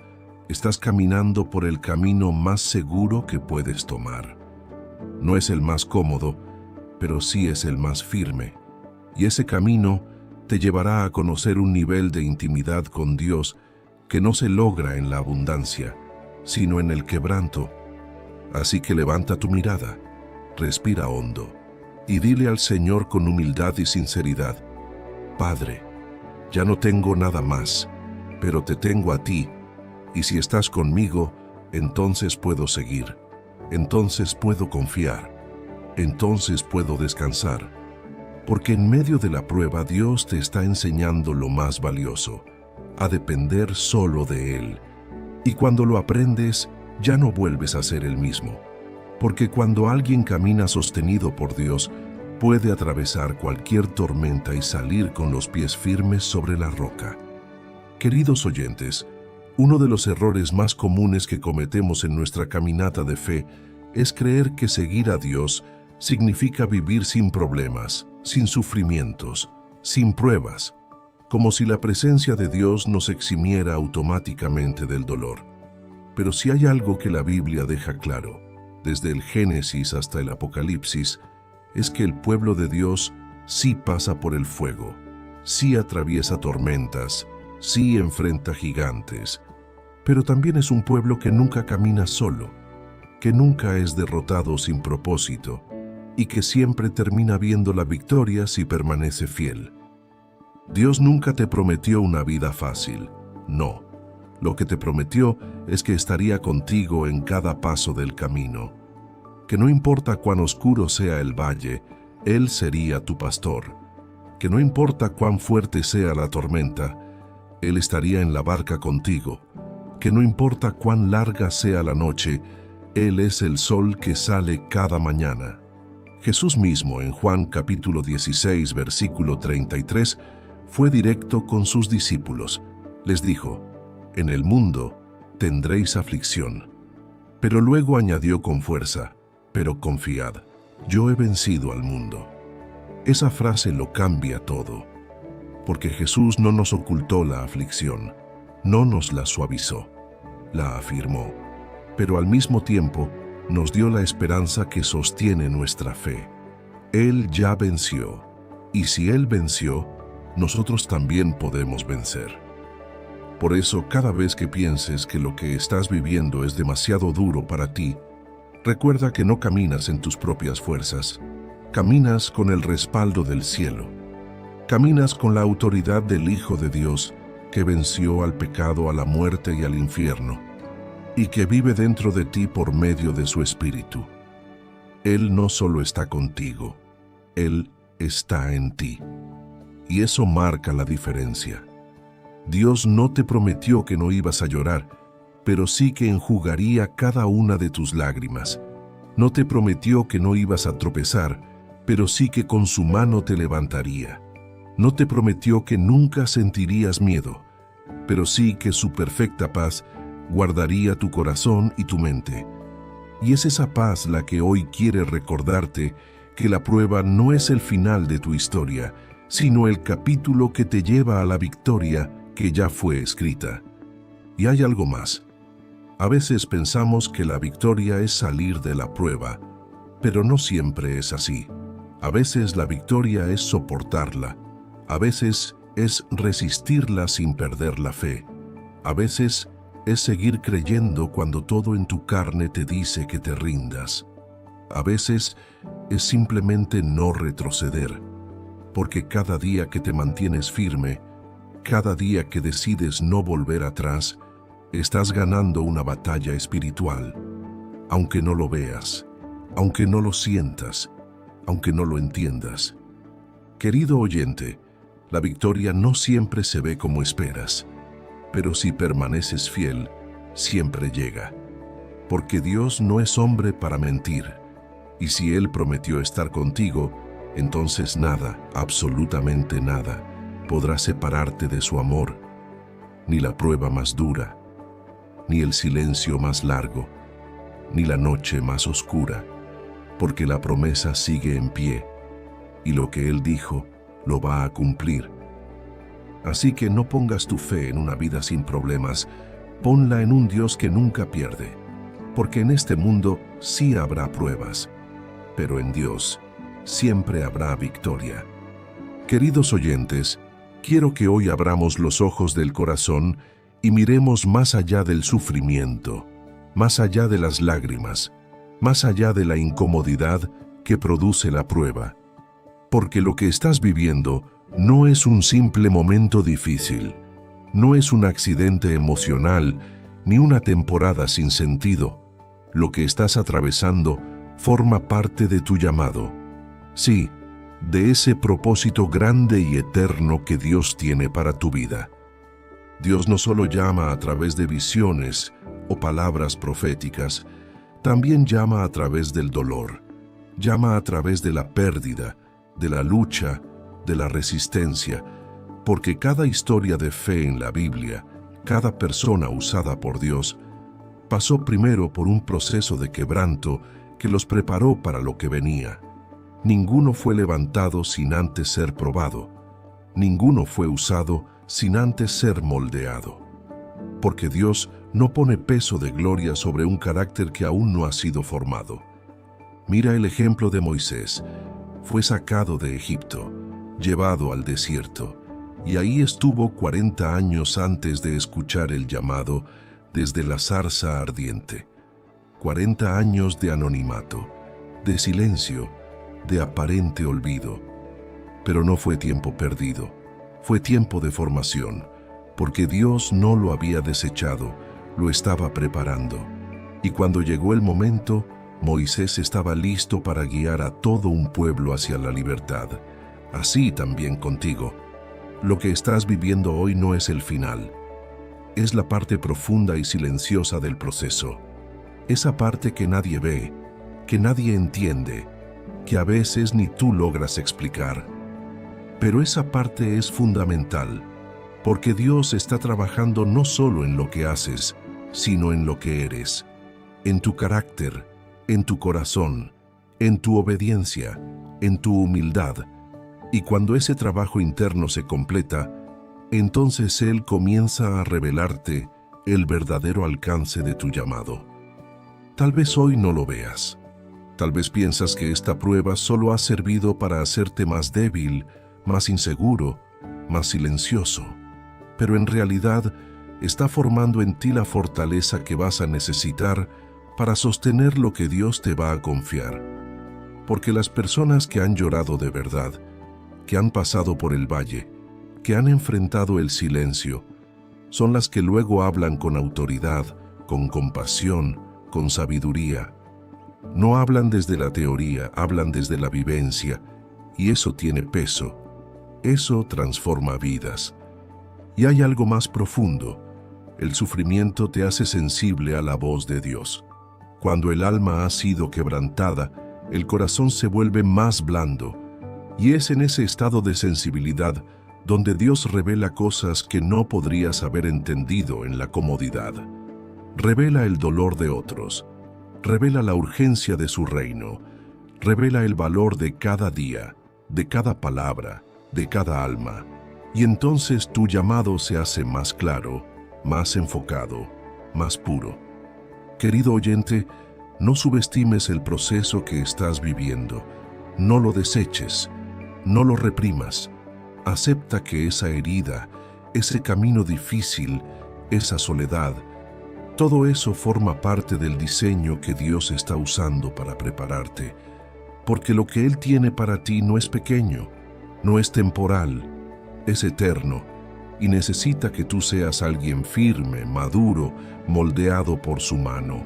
estás caminando por el camino más seguro que puedes tomar. No es el más cómodo, pero sí es el más firme, y ese camino te llevará a conocer un nivel de intimidad con Dios que no se logra en la abundancia, sino en el quebranto. Así que levanta tu mirada, respira hondo, y dile al Señor con humildad y sinceridad: Padre, Ya no tengo nada más, pero te tengo a ti, y si estás conmigo, entonces puedo seguir, entonces puedo confiar, entonces puedo descansar. Porque en medio de la prueba Dios te está enseñando lo más valioso, a depender solo de Él. Y cuando lo aprendes, ya no vuelves a ser el mismo. Porque cuando alguien camina sostenido por Dios, puede atravesar cualquier tormenta y salir con los pies firmes sobre la roca. Queridos oyentes, uno de los errores más comunes que cometemos en nuestra caminata de fe es creer que seguir a Dios significa vivir sin problemas, sin sufrimientos, sin pruebas, como si la presencia de Dios nos eximiera automáticamente del dolor. Pero si hay algo que la Biblia deja claro, desde el Génesis hasta el Apocalipsis, es que el pueblo de Dios sí pasa por el fuego, sí atraviesa tormentas, sí enfrenta gigantes, pero también es un pueblo que nunca camina solo, que nunca es derrotado sin propósito y que siempre termina viendo la victoria si permanece fiel. Dios nunca te prometió una vida fácil, no. Lo que te prometió es que estaría contigo en cada paso del camino, que no importa cuán oscuro sea el valle, Él sería tu pastor, que no importa cuán fuerte sea la tormenta, Él estaría en la barca contigo, que no importa cuán larga sea la noche, Él es el sol que sale cada mañana. Jesús mismo en Juan capítulo 16, versículo 33, fue directo con sus discípulos. Les dijo, «En el mundo tendréis aflicción». Pero luego añadió con fuerza, «Pero confiad, yo he vencido al mundo». Esa frase lo cambia todo, porque Jesús no nos ocultó la aflicción, no nos la suavizó, la afirmó, pero al mismo tiempo nos dio la esperanza que sostiene nuestra fe. Él ya venció, y si Él venció, nosotros también podemos vencer. Por eso, cada vez que pienses que lo que estás viviendo es demasiado duro para ti, recuerda que no caminas en tus propias fuerzas, caminas con el respaldo del cielo. Caminas con la autoridad del Hijo de Dios, que venció al pecado, a la muerte y al infierno, y que vive dentro de ti por medio de su Espíritu. Él no solo está contigo, Él está en ti. Y eso marca la diferencia. Dios no te prometió que no ibas a llorar, pero sí que enjugaría cada una de tus lágrimas. No te prometió que no ibas a tropezar, pero sí que con su mano te levantaría. No te prometió que nunca sentirías miedo, pero sí que su perfecta paz guardaría tu corazón y tu mente. Y es esa paz la que hoy quiere recordarte que la prueba no es el final de tu historia, sino el capítulo que te lleva a la victoria que ya fue escrita. Y hay algo más. A veces pensamos que la victoria es salir de la prueba, pero no siempre es así. A veces la victoria es soportarla, a veces es resistirla sin perder la fe, a veces es seguir creyendo cuando todo en tu carne te dice que te rindas. A veces es simplemente no retroceder, porque cada día que te mantienes firme, cada día que decides no volver atrás, estás ganando una batalla espiritual, aunque no lo veas, aunque no lo sientas, aunque no lo entiendas. Querido oyente, la victoria no siempre se ve como esperas, pero si permaneces fiel, siempre llega. Porque Dios no es hombre para mentir, y si Él prometió estar contigo, entonces nada, absolutamente nada, podrá separarte de su amor, ni la prueba más dura, ni el silencio más largo, ni la noche más oscura, porque la promesa sigue en pie, y lo que Él dijo, lo va a cumplir. Así que no pongas tu fe en una vida sin problemas, ponla en un Dios que nunca pierde, porque en este mundo sí habrá pruebas, pero en Dios siempre habrá victoria. Queridos oyentes, quiero que hoy abramos los ojos del corazón y miremos más allá del sufrimiento, más allá de las lágrimas, más allá de la incomodidad que produce la prueba. Porque lo que estás viviendo No es un simple momento difícil, no es un accidente emocional, ni una temporada sin sentido. Lo que estás atravesando forma parte de tu llamado. Sí, de ese propósito grande y eterno que Dios tiene para tu vida. Dios no solo llama a través de visiones o palabras proféticas, también llama a través del dolor, llama a través de la pérdida, de la lucha, de la resistencia, porque cada historia de fe en la Biblia, cada persona usada por Dios, pasó primero por un proceso de quebranto que los preparó para lo que venía. Ninguno fue levantado sin antes ser probado. Ninguno fue usado sin antes ser moldeado. Porque Dios no pone peso de gloria sobre un carácter que aún no ha sido formado. Mira el ejemplo de Moisés. Fue sacado de Egipto, llevado al desierto, y ahí estuvo 40 años antes de escuchar el llamado desde la zarza ardiente. 40 años de anonimato, de silencio, de aparente olvido. Pero no fue tiempo perdido, fue tiempo de formación, porque Dios no lo había desechado, lo estaba preparando. Y cuando llegó el momento, Moisés estaba listo para guiar a todo un pueblo hacia la libertad. Así también contigo. Lo que estás viviendo hoy no es el final. Es la parte profunda y silenciosa del proceso. Esa parte que nadie ve, que nadie entiende, que a veces ni tú logras explicar. Pero esa parte es fundamental, porque Dios está trabajando no solo en lo que haces, sino en lo que eres, en tu carácter, en tu corazón, en tu obediencia, en tu humildad. Y cuando ese trabajo interno se completa, entonces Él comienza a revelarte el verdadero alcance de tu llamado. Tal vez hoy no lo veas. Tal vez piensas que esta prueba solo ha servido para hacerte más débil, más inseguro, más silencioso. Pero en realidad está formando en ti la fortaleza que vas a necesitar para sostener lo que Dios te va a confiar. Porque las personas que han llorado de verdad, que han pasado por el valle, que han enfrentado el silencio, son las que luego hablan con autoridad, con compasión, con sabiduría. No hablan desde la teoría, hablan desde la vivencia, y eso tiene peso. Eso transforma vidas. Y hay algo más profundo. El sufrimiento te hace sensible a la voz de Dios. Cuando el alma ha sido quebrantada, el corazón se vuelve más blando, y es en ese estado de sensibilidad donde Dios revela cosas que no podrías haber entendido en la comodidad. Revela el dolor de otros, revela la urgencia de su reino, revela el valor de cada día, de cada palabra, de cada alma. Y entonces tu llamado se hace más claro, más enfocado, más puro. Querido oyente, no subestimes el proceso que estás viviendo. No lo deseches, no lo reprimas. Acepta que esa herida, ese camino difícil, esa soledad, todo eso forma parte del diseño que Dios está usando para prepararte. Porque lo que Él tiene para ti no es pequeño, no es temporal, es eterno, y necesita que tú seas alguien firme, maduro, moldeado por su mano.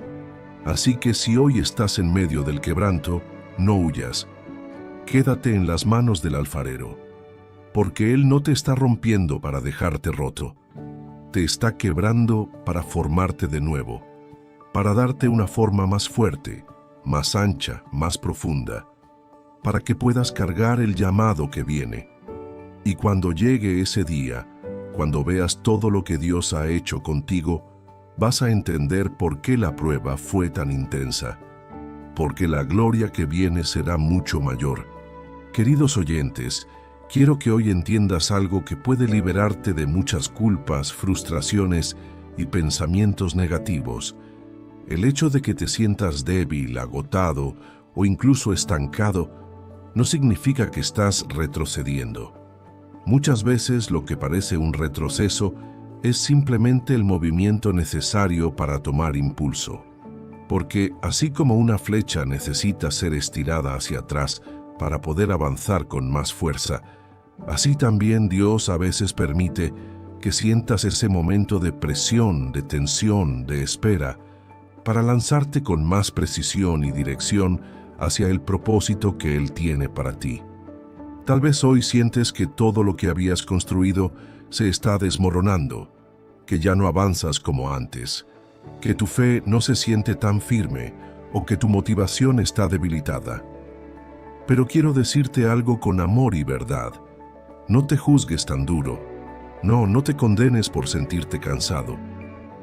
Así que si hoy estás en medio del quebranto, no huyas. Quédate en las manos del alfarero, porque Él no te está rompiendo para dejarte roto. Te está quebrando para formarte de nuevo, para darte una forma más fuerte, más ancha, más profunda, para que puedas cargar el llamado que viene. Y cuando llegue ese día, cuando veas todo lo que Dios ha hecho contigo, vas a entender por qué la prueba fue tan intensa, porque la gloria que viene será mucho mayor. Queridos oyentes, quiero que hoy entiendas algo que puede liberarte de muchas culpas, frustraciones y pensamientos negativos. El hecho de que te sientas débil, agotado o incluso estancado no significa que estás retrocediendo. Muchas veces lo que parece un retroceso es simplemente el movimiento necesario para tomar impulso. Porque así como una flecha necesita ser estirada hacia atrás para poder avanzar con más fuerza, Así también Dios a veces permite que sientas ese momento de presión, de tensión, de espera, para lanzarte con más precisión y dirección hacia el propósito que Él tiene para ti. Tal vez hoy sientes que todo lo que habías construido se está desmoronando, que ya no avanzas como antes, que tu fe no se siente tan firme o que tu motivación está debilitada. Pero quiero decirte algo con amor y verdad. No te juzgues tan duro. No te condenes por sentirte cansado,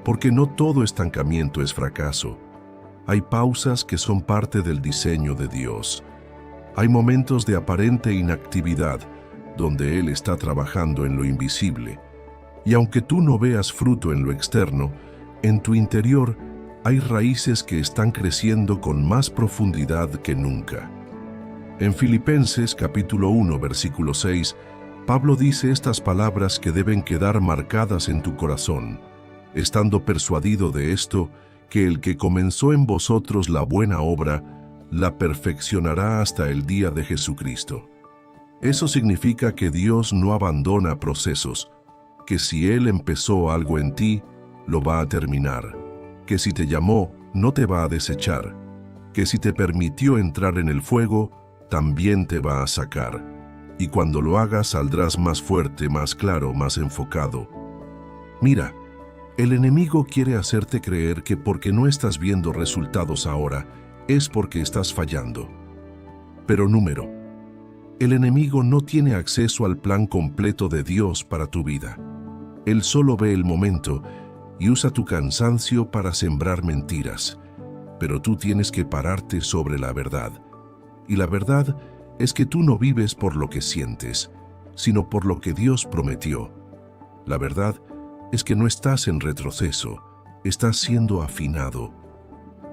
porque no todo estancamiento es fracaso. Hay pausas que son parte del diseño de Dios. Hay momentos de aparente inactividad donde Él está trabajando en lo invisible. Y aunque tú no veas fruto en lo externo, en tu interior hay raíces que están creciendo con más profundidad que nunca. En Filipenses capítulo 1, versículo 6, Pablo dice estas palabras que deben quedar marcadas en tu corazón, estando persuadido de esto, que el que comenzó en vosotros la buena obra, la perfeccionará hasta el día de Jesucristo. Eso significa que Dios no abandona procesos, que si Él empezó algo en ti, lo va a terminar, que si te llamó, no te va a desechar, que si te permitió entrar en el fuego, también te va a sacar. Y cuando lo hagas saldrás más fuerte, más claro, más enfocado. Mira, el enemigo quiere hacerte creer que porque no estás viendo resultados ahora, es porque estás fallando. Pero el enemigo no tiene acceso al plan completo de Dios para tu vida. Él solo ve el momento y usa tu cansancio para sembrar mentiras. Pero tú tienes que pararte sobre la verdad. Y la verdad es que tú no vives por lo que sientes, sino por lo que Dios prometió. La verdad es que no estás en retroceso, estás siendo afinado.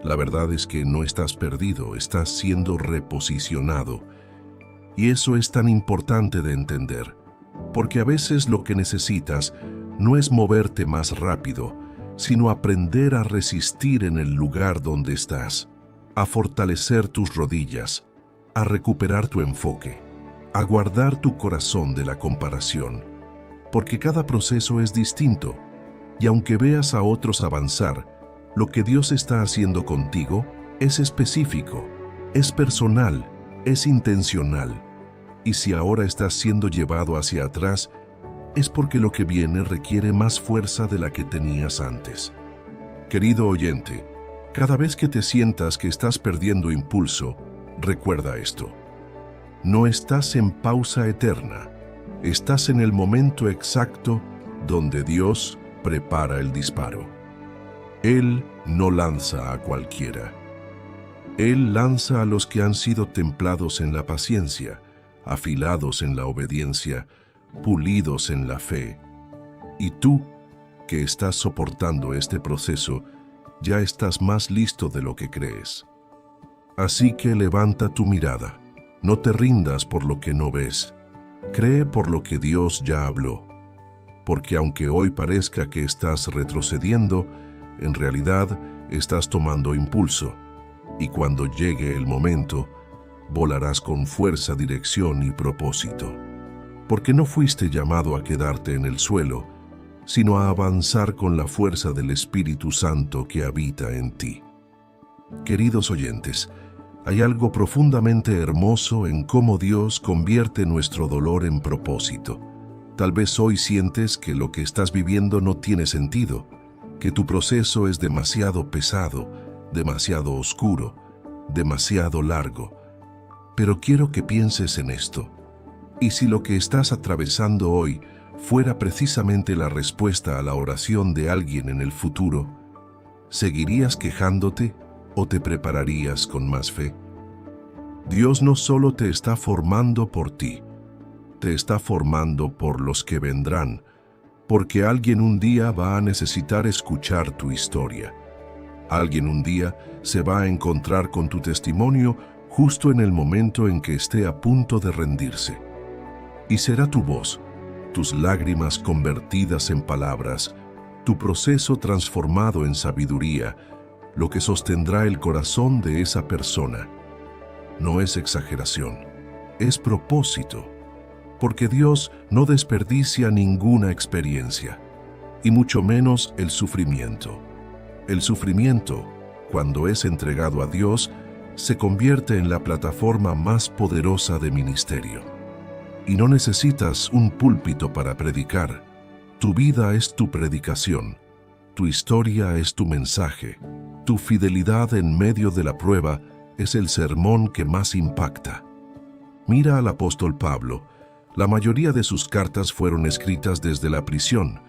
La verdad es que no estás perdido, estás siendo reposicionado. Y eso es tan importante de entender, porque a veces lo que necesitas no es moverte más rápido, sino aprender a resistir en el lugar donde estás, a fortalecer tus rodillas, a recuperar tu enfoque, a guardar tu corazón de la comparación, porque cada proceso es distinto, y aunque veas a otros avanzar, lo que Dios está haciendo contigo es específico, es personal, es intencional, y si ahora estás siendo llevado hacia atrás, es porque lo que viene requiere más fuerza de la que tenías antes. Querido oyente, cada vez que te sientas que estás perdiendo impulso, recuerda esto. No estás en pausa eterna, estás en el momento exacto donde Dios prepara el disparo. Él no lanza a cualquiera. Él lanza a los que han sido templados en la paciencia, afilados en la obediencia, pulidos en la fe. Y tú, que estás soportando este proceso, ya estás más listo de lo que crees. Así que levanta tu mirada, no te rindas por lo que no ves, cree por lo que Dios ya habló, porque aunque hoy parezca que estás retrocediendo, en realidad estás tomando impulso, y cuando llegue el momento, volarás con fuerza, dirección y propósito, porque no fuiste llamado a quedarte en el suelo, sino a avanzar con la fuerza del Espíritu Santo que habita en ti. Queridos oyentes, hay algo profundamente hermoso en cómo Dios convierte nuestro dolor en propósito. Tal vez hoy sientes que lo que estás viviendo no tiene sentido, que tu proceso es demasiado pesado, demasiado oscuro, demasiado largo. Pero quiero que pienses en esto. ¿Y si lo que estás atravesando hoy fuera precisamente la respuesta a la oración de alguien en el futuro? ¿Seguirías quejándote o te prepararías con más fe? Dios no solo te está formando por ti, te está formando por los que vendrán, porque alguien un día va a necesitar escuchar tu historia. Alguien un día se va a encontrar con tu testimonio justo en el momento en que esté a punto de rendirse. Y será tu voz, tus lágrimas convertidas en palabras, tu proceso transformado en sabiduría, lo que sostendrá el corazón de esa persona. No es exageración, es propósito. porque Dios no desperdicia ninguna experiencia, y mucho menos el sufrimiento. El sufrimiento, cuando es entregado a Dios, se convierte en la plataforma más poderosa de ministerio. Y no necesitas un púlpito para predicar. Tu vida es tu predicación. Tu historia es tu mensaje. Tu fidelidad en medio de la prueba es el sermón que más impacta. Mira al apóstol Pablo. La mayoría de sus cartas fueron escritas desde la prisión,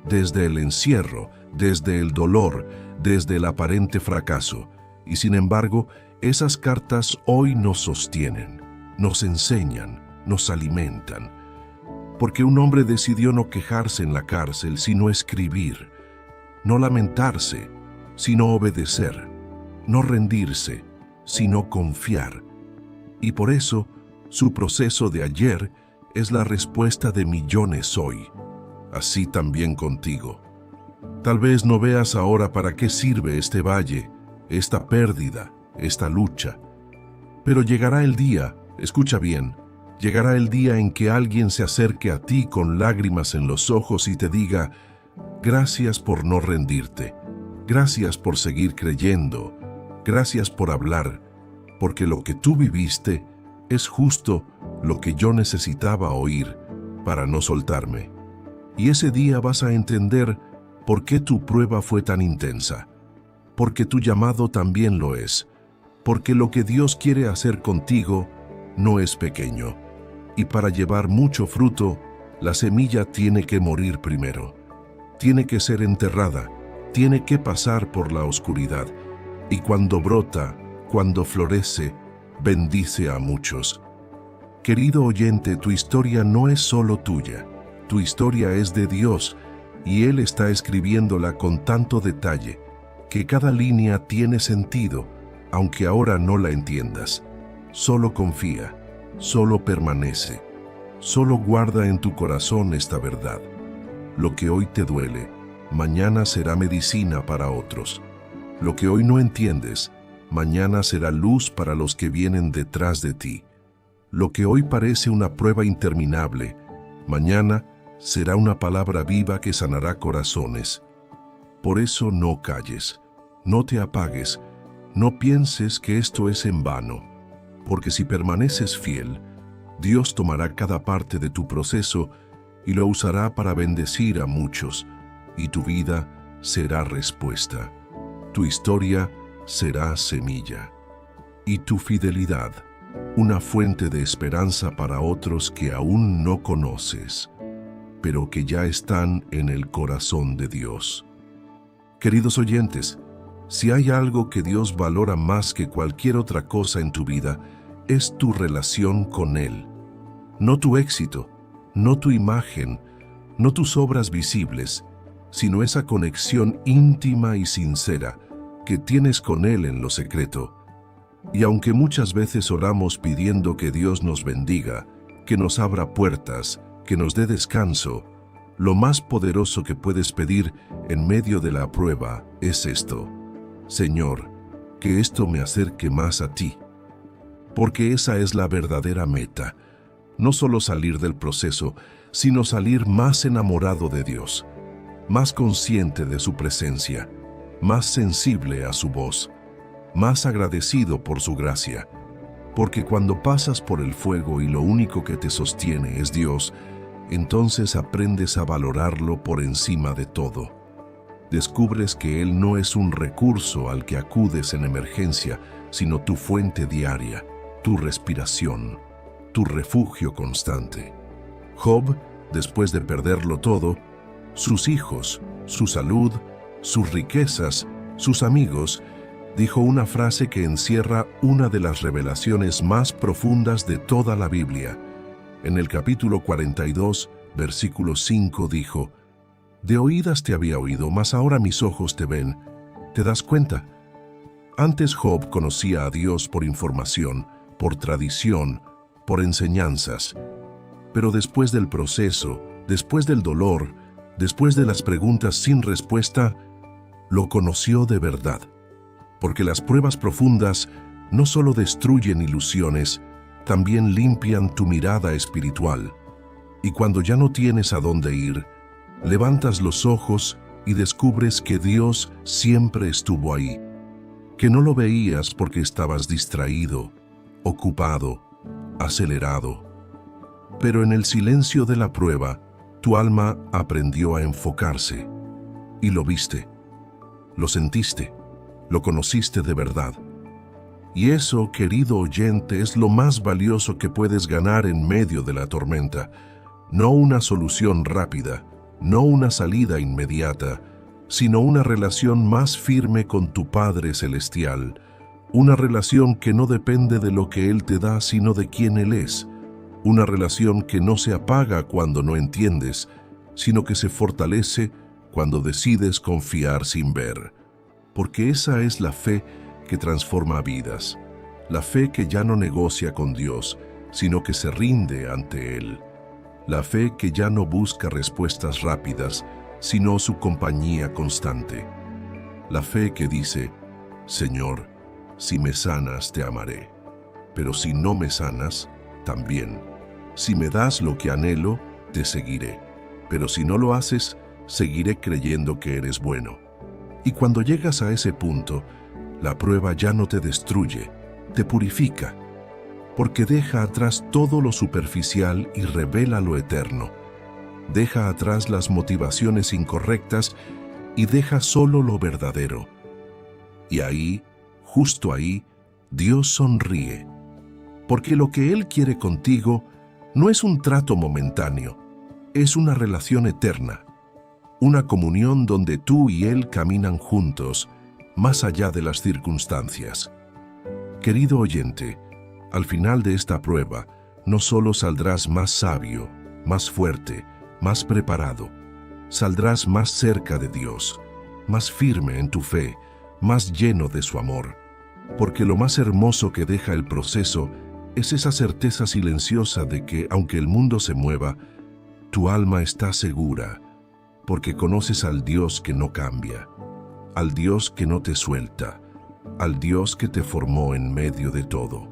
desde el encierro, desde el dolor, desde el aparente fracaso. Y sin embargo, esas cartas hoy nos sostienen, nos enseñan, nos alimentan. Porque un hombre decidió no quejarse en la cárcel, sino escribir, no lamentarse, sino obedecer, no rendirse, sino confiar. Y por eso, su proceso de ayer es la respuesta de millones hoy. Así también contigo. Tal vez no veas ahora para qué sirve este valle, esta pérdida, esta lucha. Pero llegará el día, escucha bien, llegará el día en que alguien se acerque a ti con lágrimas en los ojos y te diga: gracias por no rendirte, gracias por seguir creyendo, gracias por hablar, porque lo que tú viviste es justo lo que yo necesitaba oír para no soltarme. Y ese día vas a entender por qué tu prueba fue tan intensa, porque tu llamado también lo es, porque lo que Dios quiere hacer contigo no es pequeño. Y para llevar mucho fruto, la semilla tiene que morir primero. Tiene que ser enterrada, tiene que pasar por la oscuridad. Y cuando brota, cuando florece, bendice a muchos. Querido oyente, tu historia no es solo tuya. Tu historia es de Dios, y Él está escribiéndola con tanto detalle que cada línea tiene sentido, aunque ahora no la entiendas. Solo confía, solo permanece, solo guarda en tu corazón esta verdad. Lo que hoy te duele, mañana será medicina para otros. Lo que hoy no entiendes, mañana será luz para los que vienen detrás de ti. Lo que hoy parece una prueba interminable, mañana será una palabra viva que sanará corazones. Por eso no calles, no te apagues, no pienses que esto es en vano, porque si permaneces fiel, Dios tomará cada parte de tu proceso y lo usará para bendecir a muchos, y tu vida será respuesta. Tu historia será semilla, y tu fidelidad una fuente de esperanza para otros que aún no conoces, pero que ya están en el corazón de Dios. Queridos oyentes, si hay algo que Dios valora más que cualquier otra cosa en tu vida, es tu relación con Él. No tu éxito, no tu imagen, no tus obras visibles, sino esa conexión íntima y sincera que tienes con Él en lo secreto. Y aunque muchas veces oramos pidiendo que Dios nos bendiga, que nos abra puertas, que nos dé descanso, lo más poderoso que puedes pedir en medio de la prueba es esto: Señor, que esto me acerque más a ti. Porque esa es la verdadera meta, no solo salir del proceso, sino salir más enamorado de Dios, más consciente de su presencia, más sensible a su voz, más agradecido por su gracia. Porque cuando pasas por el fuego y lo único que te sostiene es Dios, entonces aprendes a valorarlo por encima de todo. Descubres que Él no es un recurso al que acudes en emergencia, sino tu fuente diaria, tu respiración, tu refugio constante. Job, después de perderlo todo, sus hijos, su salud, sus riquezas, sus amigos, dijo una frase que encierra una de las revelaciones más profundas de toda la Biblia. En el capítulo 42, versículo 5 dijo: «De oídas te había oído, mas ahora mis ojos te ven». ¿Te das cuenta? Antes Job conocía a Dios por información, por tradición, por enseñanzas. Pero después del proceso, después del dolor, después de las preguntas sin respuesta, lo conoció de verdad. Porque las pruebas profundas no solo destruyen ilusiones, también limpian tu mirada espiritual, Y cuando ya no tienes a dónde ir, levantas los ojos y descubres que Dios siempre estuvo ahí, que no lo veías porque estabas distraído, ocupado, acelerado. Pero en el silencio de la prueba, tu alma aprendió a enfocarse y lo viste, lo sentiste, lo conociste de verdad. Y eso, querido oyente, es lo más valioso que puedes ganar en medio de la tormenta. No una solución rápida, no una salida inmediata, sino una relación más firme con tu Padre Celestial, una relación que no depende de lo que Él te da, sino de quién Él es, una relación que no se apaga cuando no entiendes, sino que se fortalece cuando decides confiar sin ver. Porque esa es la fe que transforma vidas, la fe que ya no negocia con Dios, sino que se rinde ante Él. La fe que ya no busca respuestas rápidas, sino su compañía constante. La fe que dice, Señor, si me sanas te amaré, pero si no me sanas, también. Si me das lo que anhelo, te seguiré, pero si no lo haces, seguiré creyendo que eres bueno. Y cuando llegas a ese punto, la prueba ya no te destruye, te purifica, porque deja atrás todo lo superficial y revela lo eterno. Deja atrás las motivaciones incorrectas y deja solo lo verdadero. Y ahí, justo ahí, Dios sonríe, porque lo que Él quiere contigo no es un trato momentáneo, es una relación eterna, una comunión donde tú y Él caminan juntos, más allá de las circunstancias. Querido oyente, al final de esta prueba, no solo saldrás más sabio, más fuerte, más preparado, saldrás más cerca de Dios, más firme en tu fe, más lleno de su amor, porque lo más hermoso que deja el proceso es esa certeza silenciosa de que, aunque el mundo se mueva, tu alma está segura, porque conoces al Dios que no cambia, al Dios que no te suelta, al Dios que te formó en medio de todo.